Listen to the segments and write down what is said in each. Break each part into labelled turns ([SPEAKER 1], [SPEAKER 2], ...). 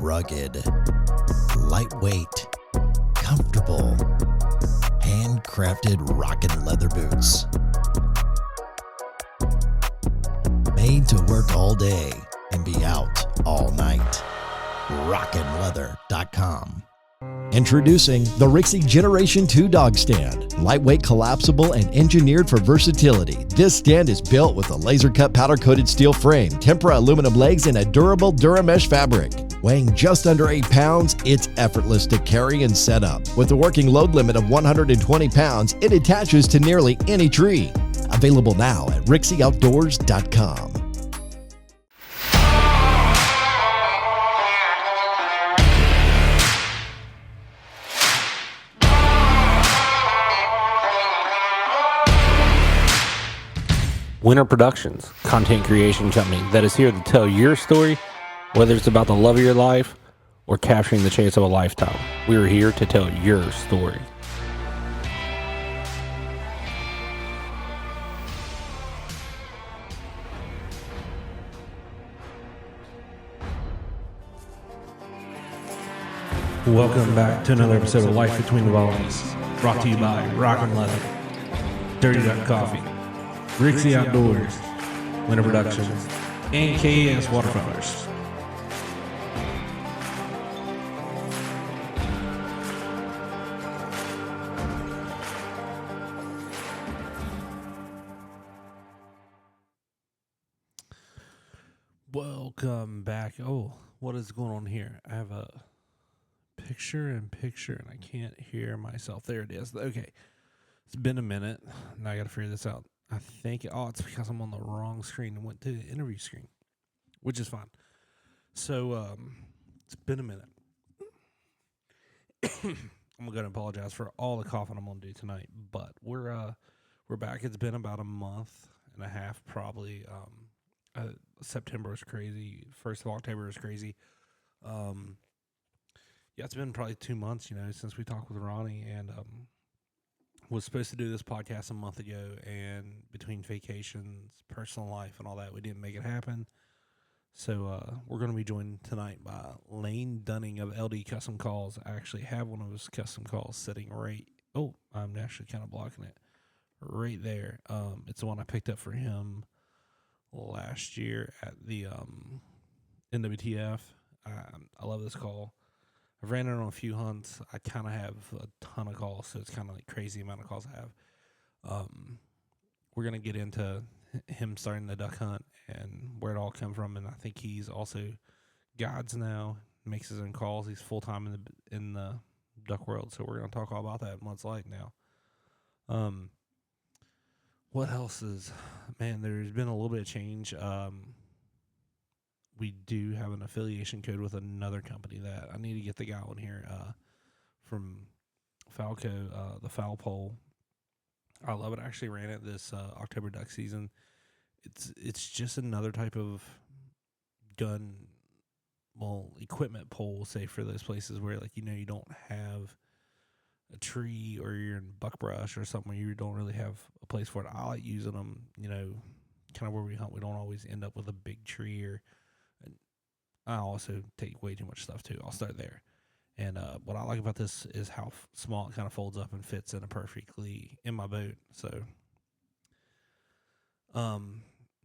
[SPEAKER 1] Rugged, lightweight, comfortable, handcrafted rockin' leather boots. Made to work all day and be out all night. rockinleather.com. Introducing the Rixie Generation 2 Dog Stand. Lightweight, collapsible, and engineered for versatility. This stand is built with a laser-cut powder-coated steel frame, tempera aluminum legs, and a durable Duramesh fabric. Weighing just under 8 pounds, it's effortless to carry and set up. With a working load limit of 120 pounds, it attaches to nearly any tree. Available now at rixieoutdoors.com.
[SPEAKER 2] Winter Productions, content creation company that is here to tell your story, whether it's about the love of your life or capturing the chance of a lifetime. We are here to tell your story.
[SPEAKER 3] Welcome back to another episode of Life Between the Volleys, brought to you by Rockin' Leather, Dirty Duck Coffee, Rixie Outdoors, Winter Productions, and KS Waterfowlers. Welcome back. Oh, what is going on here? I have a picture and I can't hear myself. There it is. Okay. It's been a minute. Now I got to figure this out. I think, it's because I'm on the wrong screen and went to the interview screen, which is fine. So, it's been a minute. I'm going to apologize for all the coughing I'm going to do tonight, but we're back. It's been about a month and a half, probably. September was crazy. 1st of October was crazy. Yeah, it's been probably 2 months, since we talked with Ronnie, and, was supposed to do this podcast a month ago, and between vacations, personal life, and all that, we didn't make it happen. So we're going to be joined tonight by Lane Dunning of LD Custom Calls. I actually have one of his custom calls sitting right. Oh, I'm actually kind of blocking it right there. It's the one I picked up for him last year at the NWTF. I love this call. I've ran it on a few hunts. I kind of have a ton of calls, so it's kind of like crazy amount of calls I have. We're going to get into him starting the duck hunt and where it all come from, and I think he's also guides now, makes his own calls. He's full-time in the duck world, so we're going to talk all about that and what it's like now. What else is... Man, there's been a little bit of change. We do have an affiliation code with another company that I need to get the guy on here from Falco, the foul pole. I love it. I actually ran it this October duck season. It's just another type of equipment pole, say, for those places where, like, you don't have a tree or you're in buckbrush or something where you don't really have a place for it. I like using them, kind of where we hunt. We don't always end up with a big tree, or I also take way too much stuff too. I'll start there. And what I like about this is how small it kind of folds up and fits in perfectly in my boat. So,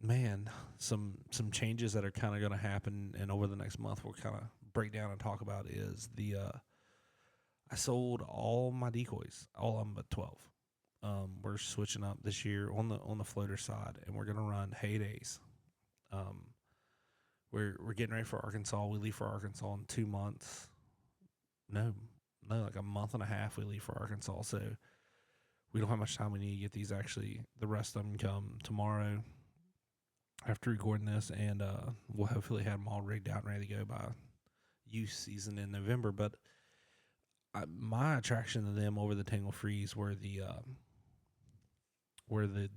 [SPEAKER 3] man, some changes that are kind of going to happen, and over the next month we'll kind of break down and talk about is I sold all my decoys, all of them but 12. we're switching up this year on the floater side, and we're gonna run heydays. Um, we're getting ready for Arkansas. We leave for Arkansas in 2 months. No, like a month and a half. We leave for Arkansas, so we don't have much time. We need to get these actually. The rest of them come tomorrow after recording this, and we'll hopefully have them all rigged out and ready to go by youth season in November. But my attraction to them over the Tangle Freeze were the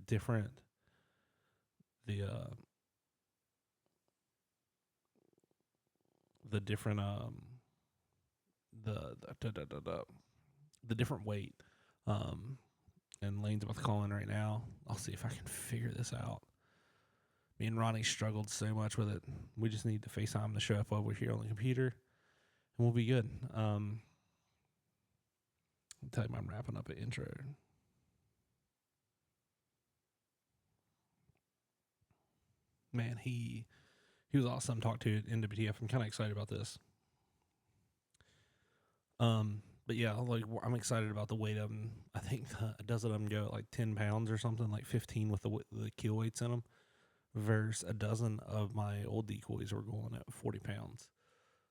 [SPEAKER 3] different the different the different weight. And Lane's about to call in right now. I'll see if I can figure this out. Me and Ronnie struggled so much with it. We just need to FaceTime to show up over here on the computer, and we'll be good. I'll tell you, I'm wrapping up an intro. Man, he was awesome to talk to at NWTF. I'm kind of excited about this. But yeah, like I'm excited about the weight of them. I think a dozen of them go at like 10 pounds or something, like 15 with the keel weights in them. Versus a dozen of my old decoys were going at 40 pounds.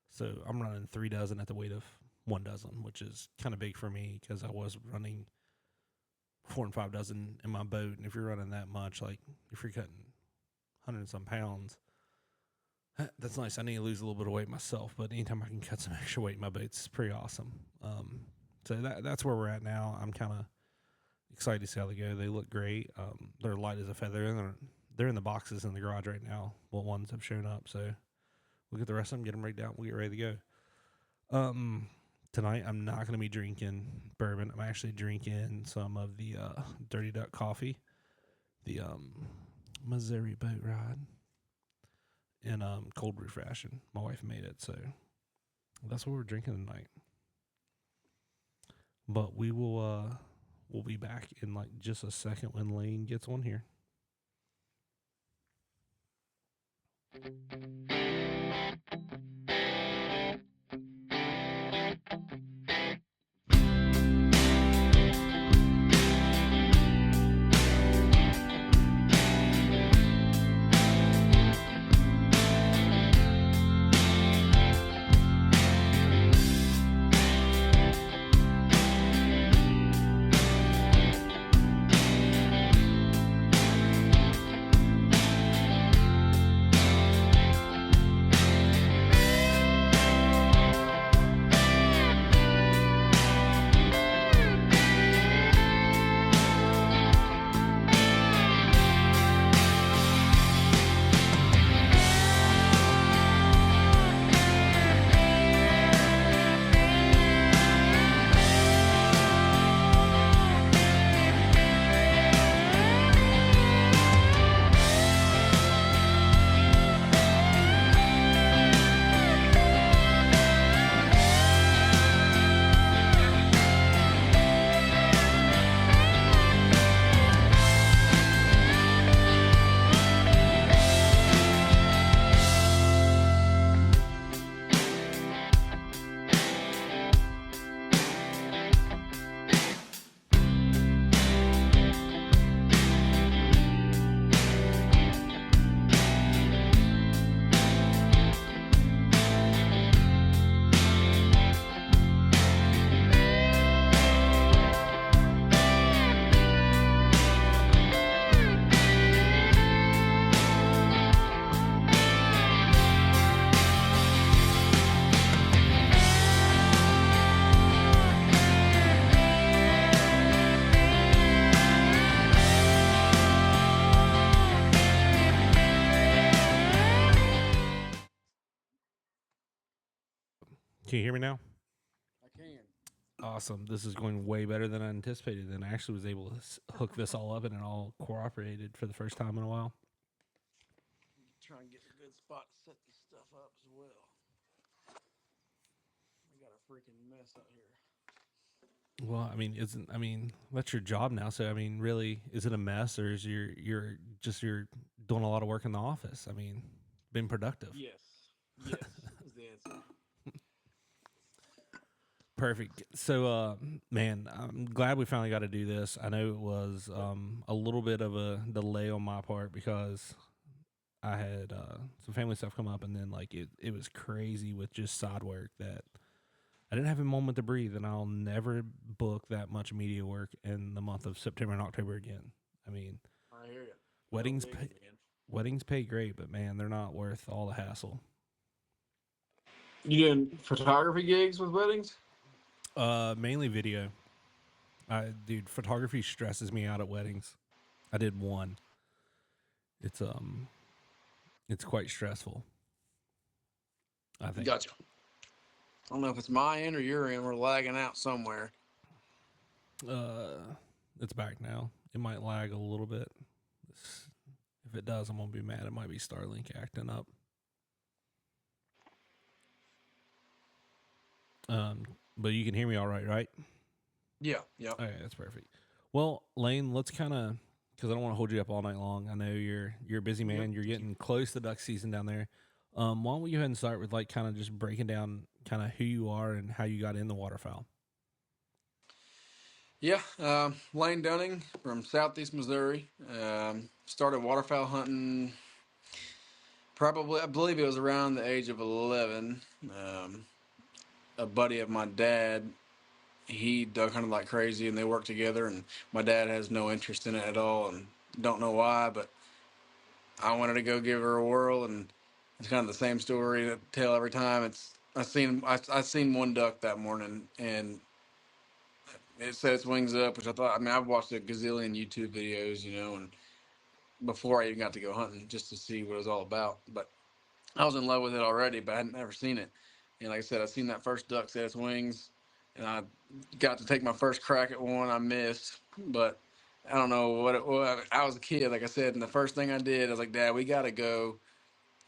[SPEAKER 3] So I'm running 3 dozen at the weight of 1 dozen, which is kind of big for me because I was running 4 and 5 dozen in my boat. And if you're running that much, like if you're cutting 100 and some pounds, that's nice. I need to lose a little bit of weight myself, but anytime I can cut some extra weight in my boats, it's pretty awesome. So that's where we're at now. I'm kind of excited to see how they go. They look great. They're light as a feather, and they're in the boxes in the garage right now. Well, ones have shown up, so we'll get the rest of them, get them rigged out, and we'll get ready to go. Tonight I'm not going to be drinking bourbon. I'm actually drinking some of the Dirty Duck coffee, the Missouri boat ride, in cold brew fashion. My wife made it, so that's what we're drinking tonight. But we'll be back in like just a second when Lane gets on here. Can you hear me now?
[SPEAKER 4] I can.
[SPEAKER 3] Awesome. This is going way better than I anticipated, and I actually was able to hook this all up, and it all cooperated for the first time in a while.
[SPEAKER 4] Try and get a good spot to set this stuff up as well. We got a freaking mess out here.
[SPEAKER 3] Well, I mean, that's your job now. So, I mean, really, is it a mess, or is you're doing a lot of work in the office? I mean, being productive.
[SPEAKER 4] Yes. Yes is the answer.
[SPEAKER 3] Perfect. So, man, I'm glad we finally got to do this. I know it was a little bit of a delay on my part because I had some family stuff come up, and then like it was crazy with just side work that I didn't have a moment to breathe, and I'll never book that much media work in the month of September and October again. I mean,
[SPEAKER 4] I hear you.
[SPEAKER 3] weddings
[SPEAKER 4] Well,
[SPEAKER 3] pay,
[SPEAKER 4] man.
[SPEAKER 3] weddings pay great, but man, they're not worth all the hassle.
[SPEAKER 4] You doing photography gigs with weddings?
[SPEAKER 3] Mainly video. Dude, photography stresses me out at weddings. I did one. It's it's quite stressful. I think.
[SPEAKER 4] Gotcha. I don't know if it's my end or your end. We're lagging out somewhere.
[SPEAKER 3] It's back now. It might lag a little bit. If it does, I'm gonna be mad. It might be Starlink acting up. But you can hear me all right, right?
[SPEAKER 4] Yeah. Yep.
[SPEAKER 3] Okay, that's perfect. Well, Lane, let's kind of because I don't want to hold you up all night long. I know you're a busy man. You're getting close to duck season down there. Why don't we go ahead and start with like kind of just breaking down kind of who you are and how you got in the waterfowl.
[SPEAKER 4] Yeah. Lane Dunning from Southeast Missouri. Started waterfowl hunting probably, I believe it was around the age of 11. A buddy of my dad, he duck hunted like crazy, and they worked together. And my dad has no interest in it at all, and don't know why, but I wanted to go give her a whirl, and it's kind of the same story to tell every time. I seen one duck that morning, and it set its wings up, which I thought. I mean, I've watched a gazillion YouTube videos, and before I even got to go hunting, just to see what it was all about. But I was in love with it already, but I hadn't ever seen it. And like I said, I seen that first duck set its wings, and I got to take my first crack at one. I missed, but I don't know what it was. I was a kid, like I said, and the first thing I did, I was like, Dad, we got to go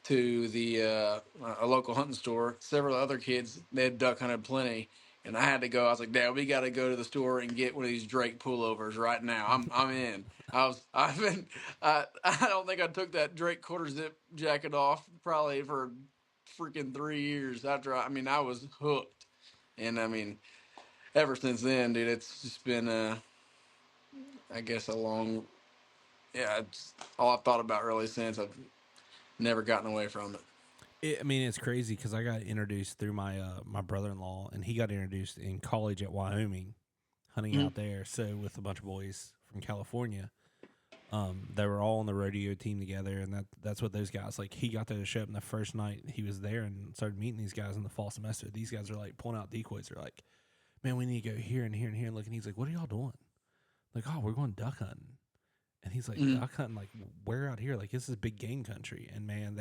[SPEAKER 4] to the a local hunting store. Several other kids, they had duck hunted plenty, and I had to go. I was like, Dad, we got to go to the store and get one of these Drake pullovers right now. I'm in. I don't think I took that Drake quarter zip jacket off probably for freaking 3 years after. I was hooked, and I mean, ever since then, dude, it's just been I guess a long, yeah. It's all I've thought about really since. I've never gotten away from it.
[SPEAKER 3] I mean, it's crazy because I got introduced through my my brother-in-law, and he got introduced in college at Wyoming, hunting out there. So with a bunch of boys from California, they were all on the rodeo team together, and that's what those guys like. He got there to show up, and the first night he was there and started meeting these guys in the fall semester. These guys are like pulling out decoys. They're like, "Man, we need to go here and here and here and look." And he's like, "What are y'all doing?" Like, "Oh, we're going duck hunting." And he's like, "Duck hunting? Like, where out here? Like, this is big game country." And man,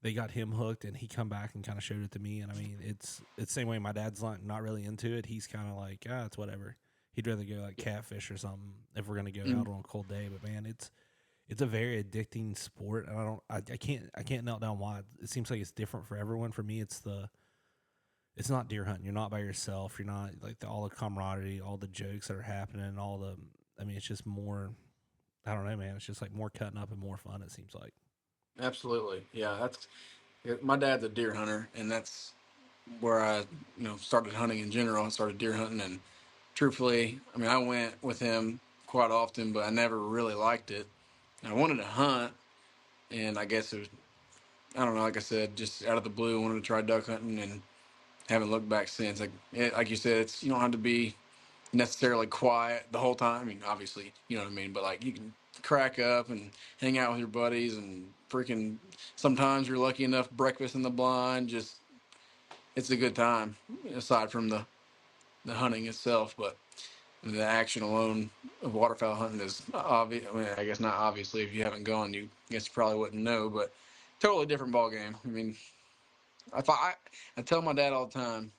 [SPEAKER 3] they got him hooked, and he come back and kind of showed it to me. And I mean, it's the same way. My dad's not really into it. He's kind of like, it's whatever. He'd rather go like catfish or something if we're gonna go out on a cold day. But man, it's a very addicting sport, and I can't nail down why. It seems like it's different for everyone. For me, it's not deer hunting. You're not by yourself. You're not like all the camaraderie, all the jokes that are happening, I mean, it's just more. I don't know, man. It's just like more cutting up and more fun. It seems like.
[SPEAKER 4] Absolutely, yeah. My dad's a deer hunter, and that's where I, started hunting in general. I started deer hunting, and truthfully, I mean, I went with him quite often, but I never really liked it. I wanted to hunt, and I guess it was, I don't know. Like I said, just out of the blue, I wanted to try duck hunting, and haven't looked back since. Like you said, you don't have to be necessarily quiet the whole time. I mean, obviously, you know what I mean, but like you can crack up and hang out with your buddies and freaking sometimes you're lucky enough breakfast in the blind. Just it's a good time aside from the hunting itself, but the action alone of waterfowl hunting is obvious. I mean, I guess not obviously if you haven't gone, I guess you probably wouldn't know, but totally different ball game. I mean, I tell my dad all the time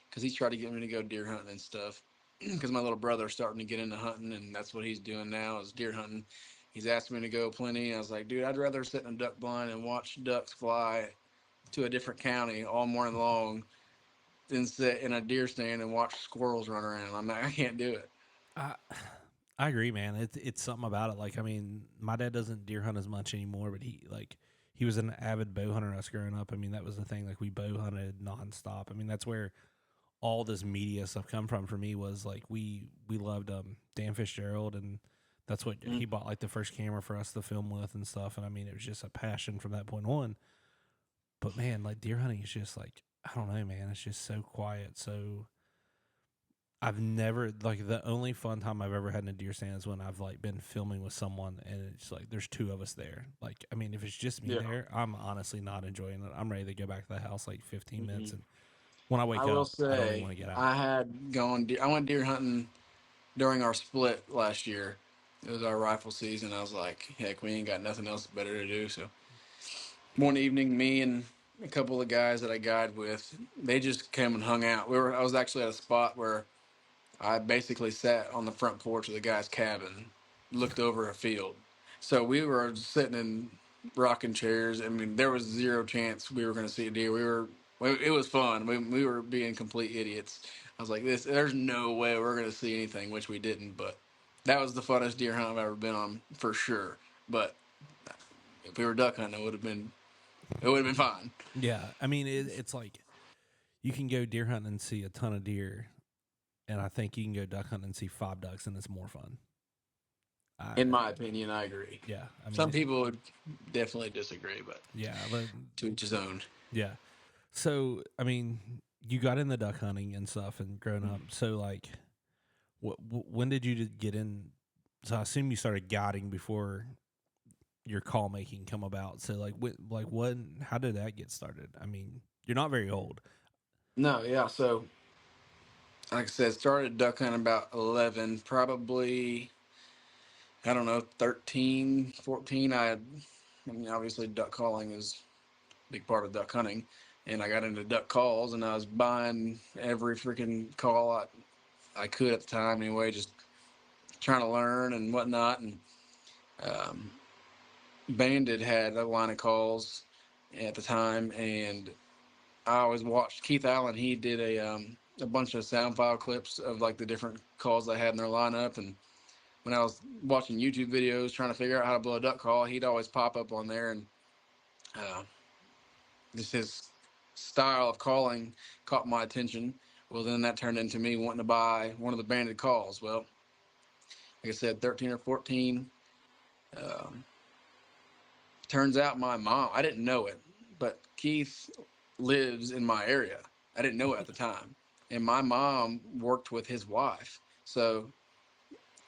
[SPEAKER 4] because he tried to get me to go deer hunting and stuff. Because my little brother's starting to get into hunting, and that's what he's doing now is deer hunting. He's asked me to go plenty. I was like, dude, I'd rather sit in a duck blind and watch ducks fly to a different county all morning long than sit in a deer stand and watch squirrels run around. I'm like, I can't do it.
[SPEAKER 3] I I agree, man. It's something about it. Like, I mean, my dad doesn't deer hunt as much anymore, but he was an avid bow hunter us growing up. I mean, that was the thing. Like, we bow hunted nonstop. I mean, that's where all this media stuff come from for me was like we loved Dan Fitzgerald, and that's what he bought like the first camera for us to film with and stuff. And I mean, it was just a passion from that point on. But man, like deer hunting is just like, I don't know, man. It's just so quiet. So I've never, like, the only fun time I've ever had in a deer stand is when I've like been filming with someone and it's like there's two of us there. Like, I mean, if it's just me there, I'm honestly not enjoying it. I'm ready to go back to the house like 15 minutes, and when I wake
[SPEAKER 4] I will
[SPEAKER 3] up, I don't even
[SPEAKER 4] say
[SPEAKER 3] want to get out.
[SPEAKER 4] I went deer hunting during our split last year. It was our rifle season. I was like, heck, we ain't got nothing else better to do. So one evening, me and a couple of guys that I guide with, they just came and hung out. I was actually at a spot where I basically sat on the front porch of the guy's cabin, looked over a field. So we were sitting in rocking chairs. I mean, there was zero chance we were going to see a deer. It was fun. We were being complete idiots. I was like, there's no way we're going to see anything, which we didn't. But that was the funnest deer hunt I've ever been on for sure. But if we were duck hunting, it would have been fine.
[SPEAKER 3] Yeah, I mean, it's like you can go deer hunting and see a ton of deer, and I think you can go duck hunting and see 5 ducks, and it's more fun.
[SPEAKER 4] In my opinion, I agree.
[SPEAKER 3] Yeah, I mean,
[SPEAKER 4] Some people would definitely disagree, but
[SPEAKER 3] yeah, but
[SPEAKER 4] to each his own.
[SPEAKER 3] yeah. So I mean, you got into duck hunting and stuff, and growing up. So like, when did you get in? So I assume you started guiding before your call making come about. So like, how did that get started? I mean, you're not very old.
[SPEAKER 4] No, yeah. So, like I said, started duck hunting about 11, probably, I don't know, 13, 14. I mean, obviously, duck calling is a big part of duck hunting. And I got into duck calls, and I was buying every freaking call I could at the time anyway, just trying to learn and whatnot. And um, Bandit had a line of calls at the time, and I always watched Keith Allen. He did a bunch of sound file clips of like the different calls they had in their lineup. And when I was watching YouTube videos trying to figure out how to blow a duck call, he'd always pop up on there, and uh, just his style of calling caught my attention. Well, then that turned into me wanting to buy one of the Banded calls. Well, like I said, 13 or 14. Um, Turns out my mom, I didn't know it, but Keith lives in my area. I didn't know it at the time. And my mom worked with his wife. So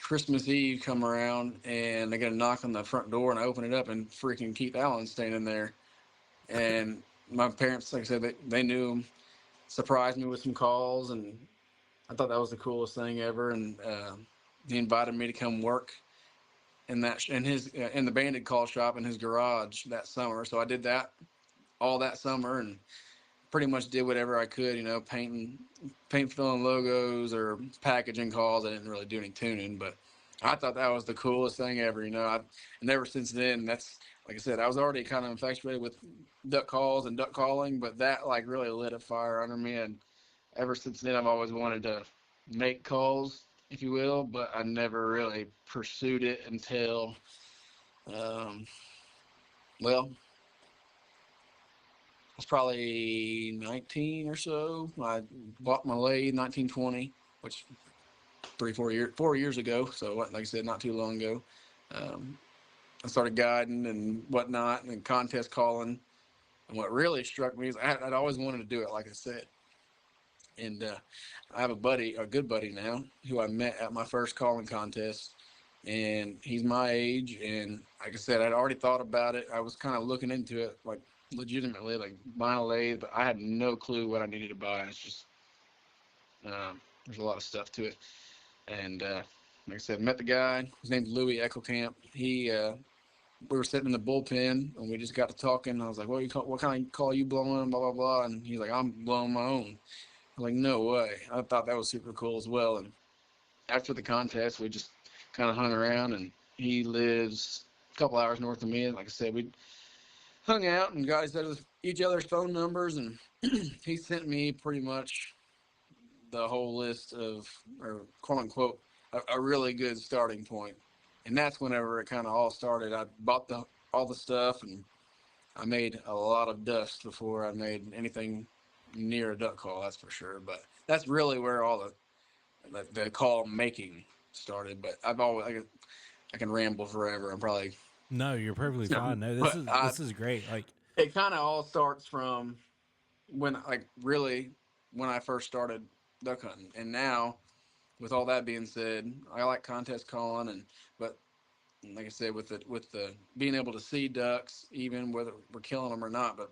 [SPEAKER 4] Christmas Eve come around, and I get a knock on the front door, and I open it up, and freaking Keith Allen's standing there. And my parents, like I said, they knew him, surprised me with some calls, and I thought that was the coolest thing ever. And he invited me to come work in the Banded call shop in his garage that summer. So I did that all that summer, and pretty much did whatever I could, paint filling logos or packaging calls. I didn't really do any tuning, but I thought that was the coolest thing ever. And ever since then, that's, like I said, I was already kind of infatuated with duck calls and duck calling, but that like really lit a fire under me. And ever since then, I've always wanted to make calls, if you will, but I never really pursued it until, well, I was probably 19 or so. I bought my lathe 1920, which 4 years ago. So like I said, not too long ago. I started guiding and whatnot and contest calling. And what really struck me is I'd always wanted to do it, like I said. And I have a good buddy now, who I met at my first calling contest. And he's my age. And like I said, I'd already thought about it. I was kind of looking into it, like legitimately, like buying a lathe, but I had no clue what I needed to buy. It's just, there's a lot of stuff to it. And like I said, met the guy. His name's Louis Eckelkamp. We were sitting in the bullpen, and we just got to talking. I was like, what kind of call you blowing, blah, blah, blah. And he's like, I'm blowing my own. I'm like, no way. I thought that was super cool as well. And after the contest, we just kind of hung around, and he lives a couple hours north of me. And like I said, we hung out and got each other's phone numbers, and he sent me pretty much the whole list of, or quote unquote, a really good starting point. And that's whenever it kind of all started. I bought all the stuff, and I made a lot of dust before I made anything near a duck call, that's for sure. But that's really where all the call making started. But I've always I can ramble forever. I'm probably
[SPEAKER 3] No, you're perfectly
[SPEAKER 4] no,
[SPEAKER 3] fine. No,
[SPEAKER 4] but
[SPEAKER 3] this is great. Like,
[SPEAKER 4] it kind of all starts from when really when I first started duck hunting, and now with all that being said, I like contest calling, and but like I said, with the being able to see ducks, even whether we're killing them or not, but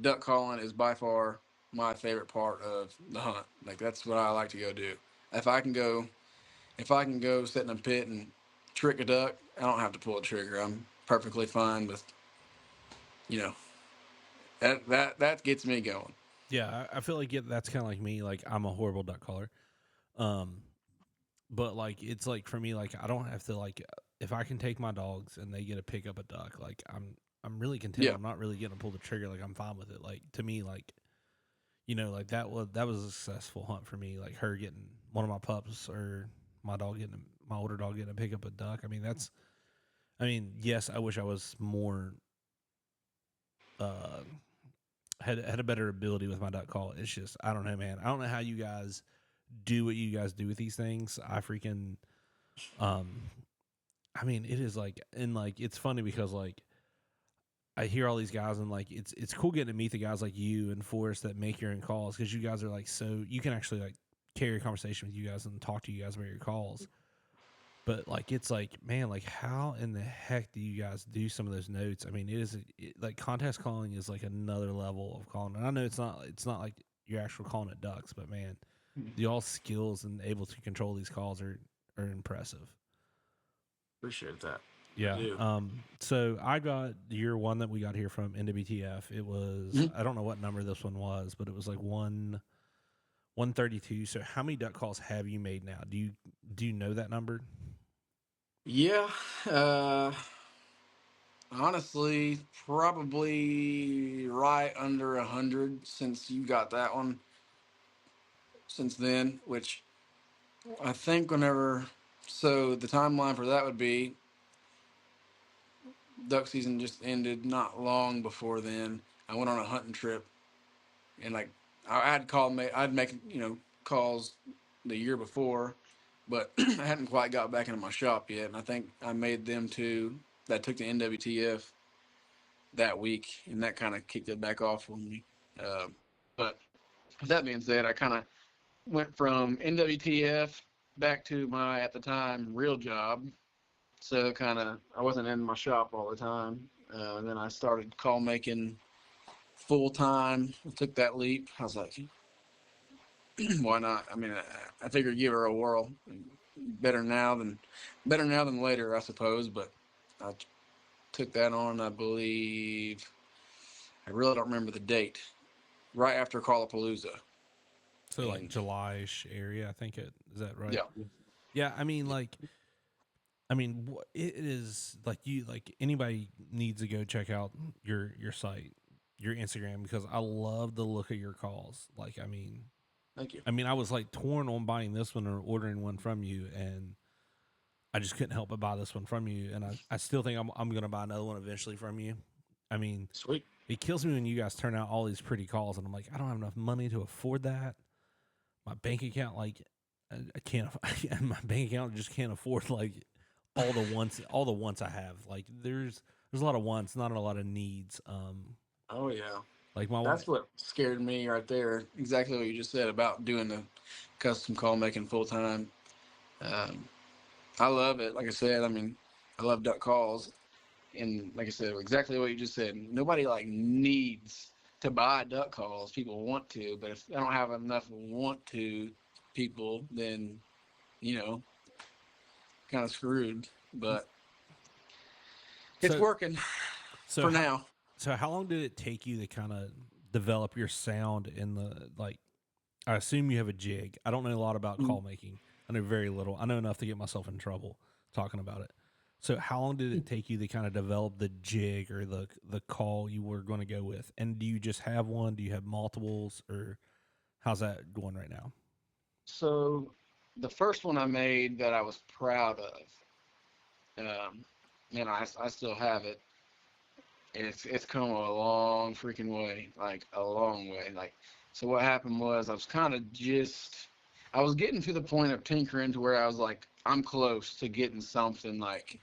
[SPEAKER 4] duck calling is by far my favorite part of the hunt. Like that's what I like to go do. If I can go, if I can go sit in a pit and trick a duck, I don't have to pull a trigger. I'm perfectly fine with, you know, that gets me going.
[SPEAKER 3] yeah, I feel like that's kind of like me. Like, I'm a horrible duck caller. Um, but like, it's like for me, like I don't have to like if I can take my dogs and they get to pick up a duck, like I'm really content.
[SPEAKER 4] Yeah,
[SPEAKER 3] I'm not really getting to pull the trigger. Like, I'm fine with it. Like, to me, like, you know, like that was a successful hunt for me. Like, her getting one of my pups or my older dog getting to pick up a duck. I mean, yes, I wish I was more uh had a better ability with my duck call. It's just, I don't know, man. I don't know how you guys do what you guys do with these things. I freaking um I mean, it is like, and like, it's funny because like I hear all these guys, and like it's cool getting to meet the guys like you and Forrest that make your own calls, because you guys are like, so you can actually like carry a conversation with you guys and talk to you guys about your calls. But like, it's like, man, like, how in the heck do you guys do some of those notes? I mean, like, contest calling is like another level of calling. And I know it's not like you're actual calling it ducks, but man, the all skills and able to control these calls are impressive.
[SPEAKER 4] appreciate that. I
[SPEAKER 3] Yeah.
[SPEAKER 4] do.
[SPEAKER 3] So I got your one that we got here from NWTF. It was,
[SPEAKER 4] Mhm.
[SPEAKER 3] I don't know what number this one was, but it was like 132. So how many duck calls have you made now? Do you know that number?
[SPEAKER 4] Yeah, uh, honestly, probably right under 100 since you got that one since then, which I think whenever, so the timeline for that would be duck season just ended not long before then. I went on a hunting trip and I'd make, calls the year before, but I hadn't quite got back into my shop yet. And I think I made them two that took the NWTF that week, and that kind of kicked it back off for me. But with that being said, I kind of went from NWTF back to my at the time real job. So kind of I wasn't in my shop all the time. And then I started call making full time. I took that leap. I was like, why not? I mean, I figured give her a whirl. Better now than better now than later, I suppose. But I took that on. I believe I really don't remember the date. Right after Callapalooza,
[SPEAKER 3] So like
[SPEAKER 4] and
[SPEAKER 3] July-ish area, I think is that right?
[SPEAKER 4] yeah,
[SPEAKER 3] Yeah, I mean, like, it is like, you like, anybody needs to go check out your site, your Instagram, because I love the look of your calls. Like,
[SPEAKER 4] thank you.
[SPEAKER 3] I was like torn on buying this one or ordering one from you, and I just couldn't help but buy this one from you, and I still think I'm gonna buy another one eventually from you. I mean,
[SPEAKER 4] Sweet.
[SPEAKER 3] it kills me when you guys turn out all these pretty calls, and I'm like, I don't have enough money to afford that. My bank account, like, I can't. My bank account just can't afford like all the wants I have. Like, there's a lot of wants, not a lot of needs.
[SPEAKER 4] Oh yeah,
[SPEAKER 3] Like my wife.
[SPEAKER 4] that's what scared me right there. Exactly what you just said about doing the custom call making full time. Um, I love it. Like I said, I mean, I love duck calls, and like I said, exactly what you just said. Nobody like needs to buy duck calls. People want to, but if I don't have enough want to people, then you know, kind of screwed. But it's
[SPEAKER 3] So
[SPEAKER 4] working
[SPEAKER 3] so
[SPEAKER 4] for
[SPEAKER 3] how
[SPEAKER 4] now.
[SPEAKER 3] so how long did it take you to kind of develop your sound in the, like? I assume you have a jig. I don't know a lot about call making. I know very little. I know enough to get myself in trouble talking about it. So how long did it take you to kind of develop the jig or the call you were going to go with? And do you just have one? Do you have multiples, or how's that going right now?
[SPEAKER 4] So the first one I made that I was proud of, and I still have it. It's come a long freaking way, like a long way. Like So what happened was I was getting to the point of tinkering to where I was like, I'm close to getting something like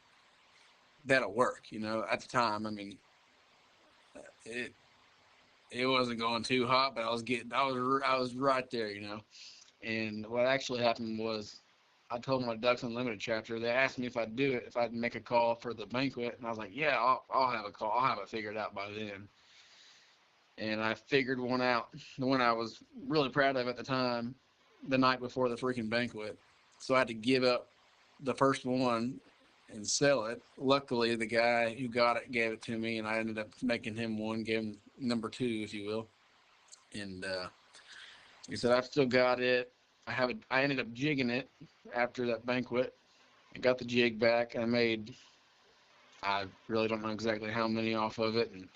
[SPEAKER 4] that'll work. At the time, I mean, it it wasn't going too hot, but I was right there. And what actually happened was, I told my Ducks Unlimited chapter. They asked me if I'd do it, if I'd make a call for the banquet, and I was like, yeah, I'll have a call. I'll have it figured out by then. And I figured one out, the one I was really proud of at the time, the night before the freaking banquet. So I had to give up the first one and sell it. Luckily, the guy who got it gave it to me, and I ended up making him one, gave him number two, if you will. And he said, I've still got it. I ended up jigging it after that banquet. I got the jig back. I really don't know exactly how many off of it, and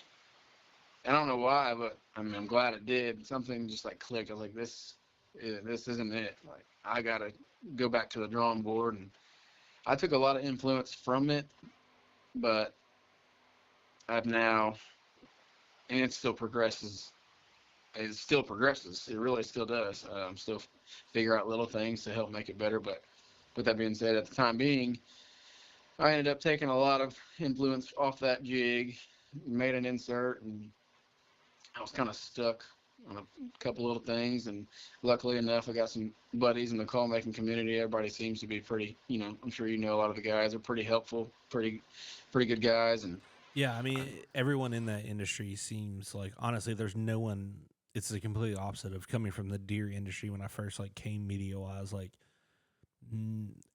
[SPEAKER 4] I don't know why, but I mean, I'm glad it did. Something just like clicked. I was like, this isn't it. Like, I gotta go back to the drawing board, and I took a lot of influence from it, but I've now, and it still progresses. It still progresses. It really still does. I'm still figure out little things to help make it better. But with that being said, at the time being, I ended up taking a lot of influence off that jig, made an insert, and I was kind of stuck on a couple little things. And luckily enough, I got some buddies in the call making community. Everybody seems to be pretty, I'm sure a lot of the guys are pretty helpful, pretty good guys. And
[SPEAKER 3] Yeah, I mean, everyone in that industry seems like, honestly, there's no one. It's the complete opposite of coming from the deer industry. When I first came media wise,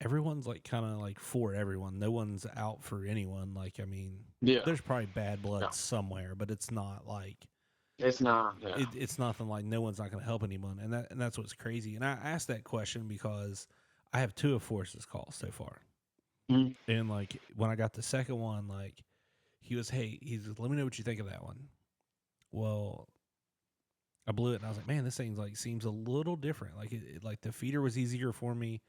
[SPEAKER 3] everyone's kind of for everyone. No one's out for anyone. I mean,
[SPEAKER 4] yeah,
[SPEAKER 3] there's probably bad blood
[SPEAKER 4] yeah,
[SPEAKER 3] somewhere, but it's not
[SPEAKER 4] it's not. Yeah.
[SPEAKER 3] it's nothing no one's not going to help anyone, and that's what's crazy. And I asked that question because I have two of Forrest's calls so far,
[SPEAKER 4] Mhm.
[SPEAKER 3] and when I got the second one, he's let me know what you think of that one. Well, I blew it, and I was like, man, this thing's seems a little different. The feeder was easier for me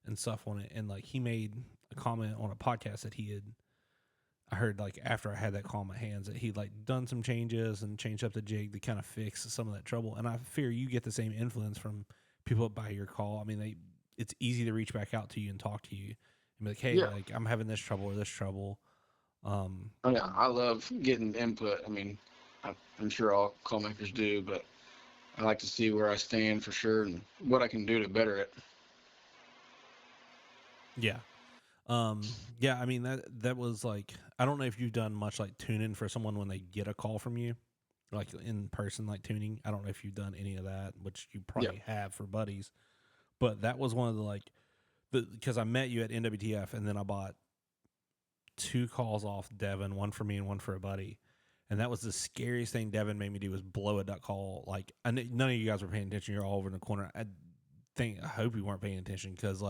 [SPEAKER 3] and stuff on it, and he made a comment on a podcast that I heard after I had that call in my hands that he'd done some changes and changed up the jig to kind of fix some of that trouble. And I fear you get the same influence from people that buy your call. I mean, it's easy to reach back out to you and talk to you and be like, hey,
[SPEAKER 4] Yeah.
[SPEAKER 3] I'm having this trouble or this trouble.
[SPEAKER 4] Oh, yeah, I love getting input. I mean, I'm sure all call makers do, but I like to see where I stand for sure and what I can do to better it.
[SPEAKER 3] Yeah. Yeah, I mean that was I don't know if you've done much tuning for someone when they get a call from you, in person tuning. I don't know if you've done any of that, which you probably have for buddies. But that was one of the because I met you at NWTF, and then I bought two calls off Devin, one for me and one for a buddy. And that was the scariest thing Devin made me do was blow a duck call. None of you guys were paying attention. You're all over in the corner. I hope you weren't paying attention because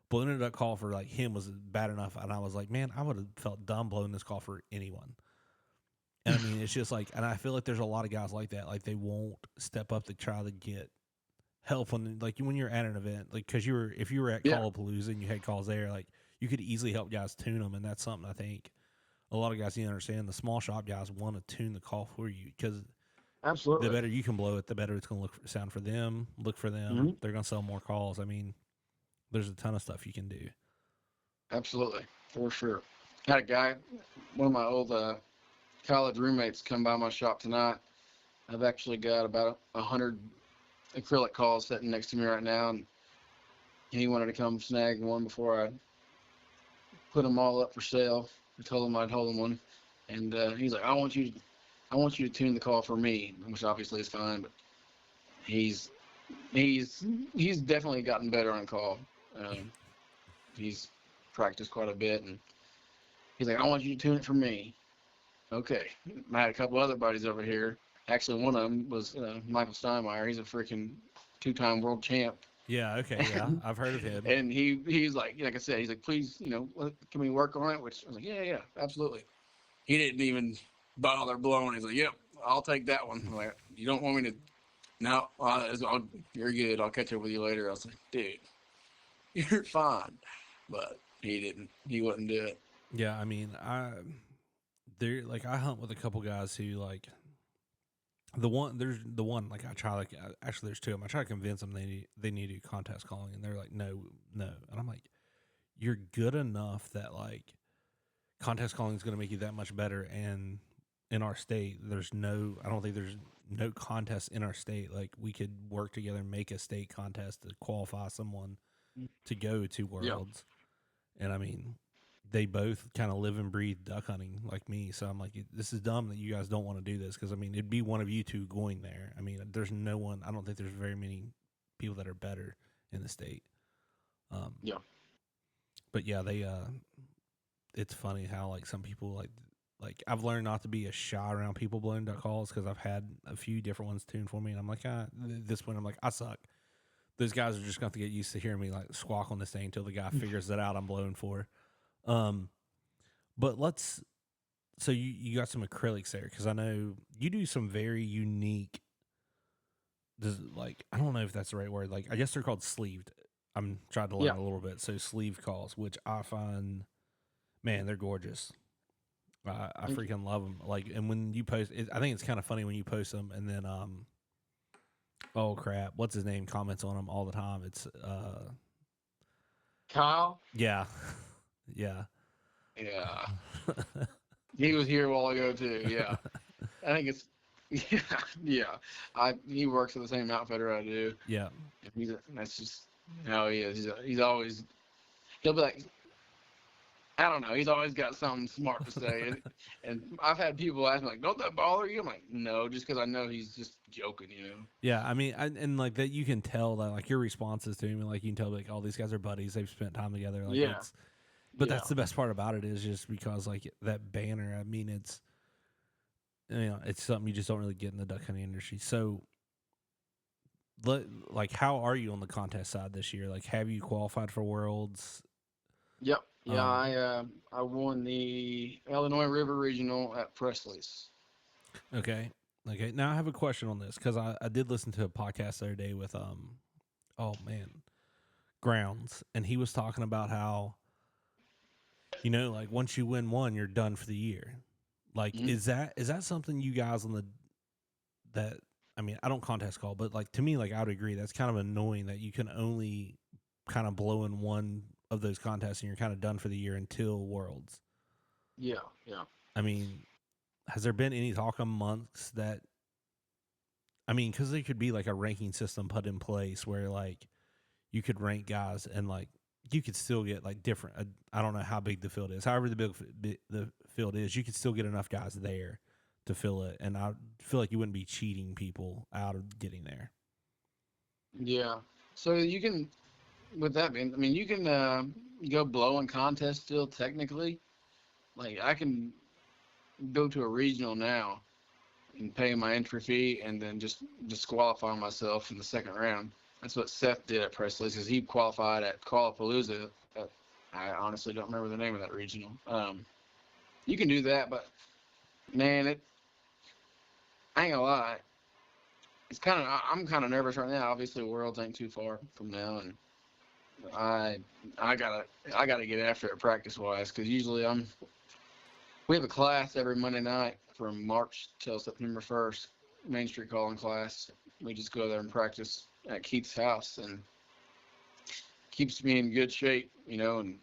[SPEAKER 3] blowing a duck call for him was bad enough. And I was like, man, I would have felt dumb blowing this call for anyone. And I mean, it's just and I feel there's a lot of guys like that. They won't step up to try to get help when you're at an event, because if you were at Callapalooza and you had calls there, you could easily help guys tune them. And that's something I think a lot of guys need to understand. The small shop guys want to tune the call for you because
[SPEAKER 4] Absolutely.
[SPEAKER 3] the better you can blow it, the better it's going to sound for them, look for them.
[SPEAKER 4] Mm-hmm.
[SPEAKER 3] They're going to sell more calls. I mean, there's a ton of stuff you can do.
[SPEAKER 4] Absolutely, for sure. I had a guy, one of my old college roommates, come by my shop tonight. I've actually got about 100 acrylic calls sitting next to me right now, and he wanted to come snag one before I put them all up for sale. I told him I'd hold him one, and he's like, I want you to tune the call for me, which obviously is fine, but he's definitely gotten better on call. He's practiced quite a bit, and he's like, I want you to tune it for me. Okay. I had a couple other buddies over here. Actually, one of them was Michael Steinmeier. He's a freaking 2-time world champ.
[SPEAKER 3] Yeah, okay, yeah. I've heard of him.
[SPEAKER 4] And he's like I said, he's like, please, can we work on it? Which I was like, yeah, absolutely. He didn't even bother blowing. He's like, yep, I'll take that one. I'm like, you don't want me to? No, you're good. I'll catch up with you later. I was like, dude, you're fine. But he didn't. He wouldn't do it.
[SPEAKER 3] Yeah, I mean, I hunt with a couple guys who there's the one like I try like actually there's two of them. I try to convince them they need to do contest calling, and they're like no, and I'm like, you're good enough that like contest calling is going to make you that much better. And in our state, I don't think there's no contest in our state. Like we could work together and make a state contest to qualify someone to go to
[SPEAKER 4] Yeah.
[SPEAKER 3] Worlds. And I mean, they both kind of live and breathe duck hunting like me. So I'm like, this is dumb that you guys don't want to do this, because I mean, it'd be one of you two going there. I mean, there's no one. I don't think there's very many people that are better in the state.
[SPEAKER 4] Yeah.
[SPEAKER 3] But yeah, it's funny how like some people like I've learned not to be as shy around people blowing duck calls, because I've had a few different ones tuned for me, and I'm like, this point I'm like, I suck. Those guys are just going to get used to hearing me like squawk on this thing until the guy figures it out I'm blowing for. But so you got some acrylics there, because I know you do some very unique. Like I don't know if that's the right word. Like I guess they're called sleeved. I'm trying to learn a little bit. So sleeve calls, which I find, man, they're gorgeous. I freaking love them. Like, and when you post, I think it's kind of funny when you post them, and then oh crap, what's his name comments on them all the time. It's
[SPEAKER 4] Kyle.
[SPEAKER 3] yeah, yeah.
[SPEAKER 4] He was here a while ago too. Yeah, I think it's he works at the same outfitter I do.
[SPEAKER 3] Yeah,
[SPEAKER 4] That's just how he is. He's always, he'll be like, I don't know. He's always got something smart to say, and I've had people ask me like, "Don't that bother you?" I'm like, "No," just because I know he's just joking, you know.
[SPEAKER 3] yeah. I mean, and like that, you can tell that like your responses to him, and like you can tell like, all these guys are buddies. They've spent time together. Like,
[SPEAKER 4] Yeah.
[SPEAKER 3] But that's the best part about it, is just because like that banner. I mean, it's it's something you just don't really get in the duck hunting industry. So, like, how are you on the contest side this year? Like, have you qualified for Worlds?
[SPEAKER 4] Yep. Yeah, I won the Illinois River Regional at Presley's.
[SPEAKER 3] Okay. Now I have a question on this, because I did listen to a podcast the other day with Grounds, and he was talking about how, like once you win one, you're done for the year. Like, is that something you guys I mean, I don't contest call, but like to me, like I would agree that's kind of annoying that you can only kind of blow in one of those contests and you're kind of done for the year until Worlds.
[SPEAKER 4] Yeah.
[SPEAKER 3] I mean, has there been any talk amongst that? I mean, because there could be like a ranking system put in place where like you could rank guys and like you could still get like different. I don't know how big the field is. However, the field is, you could still get enough guys there to fill it. And I feel like you wouldn't be cheating people out of getting there.
[SPEAKER 4] Yeah. So you can, with that being, I mean, you can go blow in contest still technically. Like I can go to a regional now and pay my entry fee and then just disqualify myself in the second round. That's what Seth did at Presley's, because he qualified at Qualipalooza. I honestly don't remember the name of that regional. You can do that, but man, I ain't gonna lie. It's I'm kind of nervous right now. Obviously, Worlds ain't too far from now, and I gotta get after it practice wise, because usually we have a class every Monday night from March till September 1st, Main Street calling class. We just go there and practice at Keith's house, and keeps me in good shape, and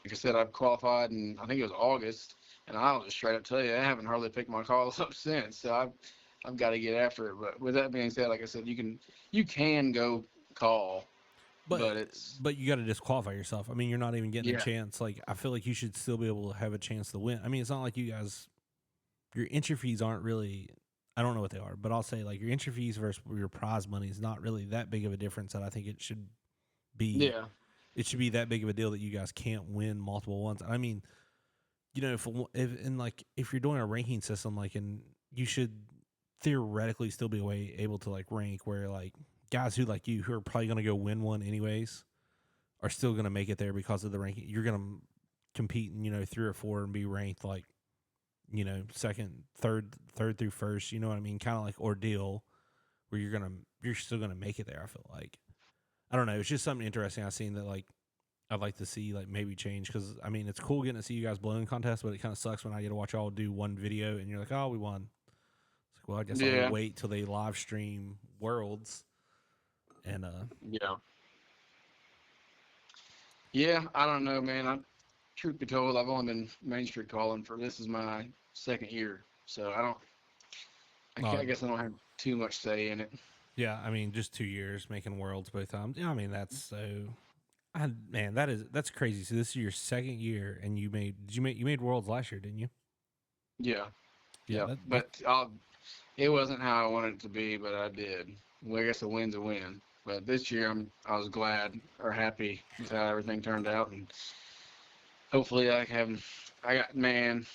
[SPEAKER 4] like I said, I've qualified in, I think it was August, and I'll just straight up tell you, I haven't hardly picked my calls up since, so I've got to get after it. But with that being said, like I said, you can go call, but
[SPEAKER 3] you got to disqualify yourself. I mean, you're not even getting a chance. Like, I feel like you should still be able to have a chance to win. I mean, it's not like you guys, your entry fees aren't really, I don't know what they are, but I'll say like your entry fees versus your prize money is not really that big of a difference that I think it should be.
[SPEAKER 4] Yeah.
[SPEAKER 3] It should be that big of a deal that you guys can't win multiple ones. I mean, if you're doing a ranking system, like, and you should theoretically still be able to like rank where like guys who like you, who are probably going to go win one anyways, are still going to make it there because of the ranking. You're going to compete in, 3 or 4 and be ranked like, second, third through first, you know what I mean? Kind of like ordeal where you're still going to make it there. I feel like, I don't know. It's just something interesting I've seen that like, I'd like to see like maybe change. Cause I mean, it's cool getting to see you guys blowing contests, but it kind of sucks when I get to watch y'all do one video and you're like, oh, we won. It's well, I guess
[SPEAKER 4] Yeah.
[SPEAKER 3] I'll wait till they live stream Worlds. And
[SPEAKER 4] Yeah. Yeah, I don't know, man. Truth be told, I've only been Main Street calling for this is my second year, so
[SPEAKER 3] uh,
[SPEAKER 4] I guess I don't have too much say in it.
[SPEAKER 3] yeah, I mean, just 2 years making Worlds both times. Yeah, I mean that's so. Man, that's crazy. So this is your second year, and you made Worlds last year, didn't you?
[SPEAKER 4] Yeah,
[SPEAKER 3] Yeah,
[SPEAKER 4] yeah, but it wasn't how I wanted it to be, but I did. Well, I guess a win's a win. But this year, I was glad or happy with how everything turned out, and hopefully I got man,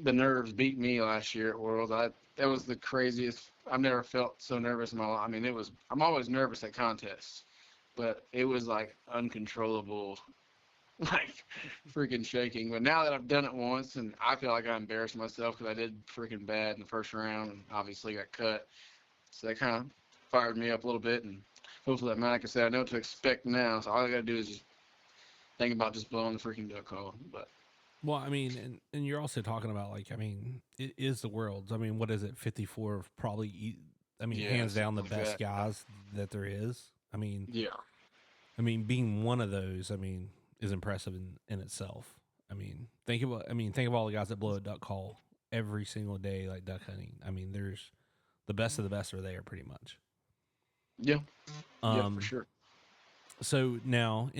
[SPEAKER 4] the nerves beat me last year at Worlds. That was the craziest. I've never felt so nervous in my life. I mean, I'm always nervous at contests, but it was like uncontrollable, like freaking shaking. But now that I've done it once, and I feel like I embarrassed myself because I did freaking bad in the first round, and obviously got cut. So that kind of fired me up a little bit, and hopefully, like I said, I know what to expect now. So all I got to do is just think about just blowing the freaking duck call. But
[SPEAKER 3] well, I mean, and you're also talking about like, I mean, it is the Worlds. I mean, what is it? 54 of probably. I mean,
[SPEAKER 4] yeah,
[SPEAKER 3] hands down the
[SPEAKER 4] something like
[SPEAKER 3] best
[SPEAKER 4] that.
[SPEAKER 3] guys that there is.
[SPEAKER 4] Yeah,
[SPEAKER 3] I mean, being one of those, I mean, is impressive in itself. Think of all the guys that blow a duck call every single day, like duck hunting. I mean, there's the best of the best are there pretty much.
[SPEAKER 4] yeah, yeah, for
[SPEAKER 3] Um,
[SPEAKER 4] sure.
[SPEAKER 3] so now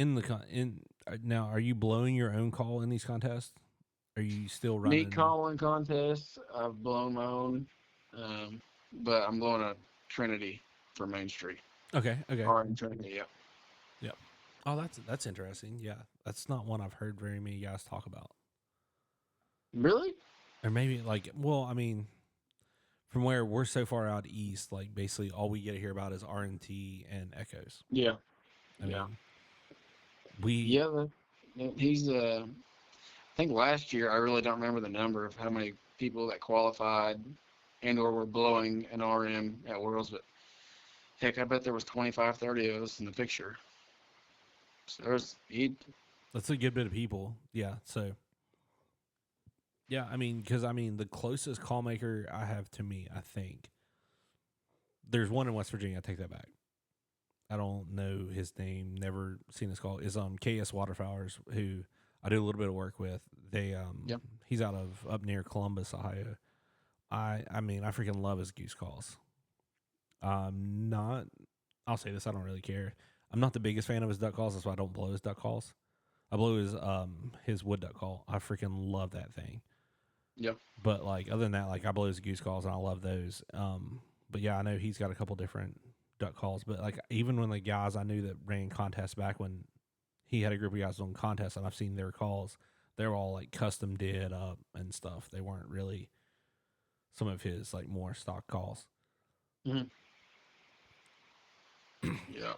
[SPEAKER 3] now, are you blowing your own call in these contests? Are you still
[SPEAKER 4] Meat
[SPEAKER 3] running?
[SPEAKER 4] calling contests, I've blown my own, but I'm blowing a Trinity for Main Street.
[SPEAKER 3] Okay, okay,
[SPEAKER 4] Or in Trinity, yeah.
[SPEAKER 3] yep. Oh, that's interesting. Yeah, that's not one I've heard very many guys talk about.
[SPEAKER 4] Really?
[SPEAKER 3] Or maybe like, well, I mean, from where we're so far out east, like basically all we get to hear about is RNT and echoes.
[SPEAKER 4] Yeah,
[SPEAKER 3] I
[SPEAKER 4] yeah,
[SPEAKER 3] mean, we
[SPEAKER 4] yeah. He's I think last year I really don't remember the number of how many people that qualified and or were blowing an RM at Worlds, but heck, I bet there was 25, 30 of us in the picture. So
[SPEAKER 3] that's a good bit of people. Yeah. So yeah, I mean, because I mean, the closest call maker I have to me, I think there's one in West Virginia. I take that back. I don't know his name. Never seen his call. Is KS Waterfowlers, who I do a little bit of work with. They
[SPEAKER 4] Yep.
[SPEAKER 3] He's out of up near Columbus, Ohio. I mean, I freaking love his goose calls. Not. I'll say this. I don't really care. I'm not the biggest fan of his duck calls. That's why I don't blow his duck calls. I blow his wood duck call. I freaking love that thing.
[SPEAKER 4] Yep.
[SPEAKER 3] But like other than that, like I blow his goose calls and I love those. But yeah, I know he's got a couple different duck calls. But like even when the guys I knew that ran contests back when he had a group of guys on contests and I've seen their calls, they were all like custom did up and stuff. They weren't really some of his like more stock calls.
[SPEAKER 4] Hmm. Yeah.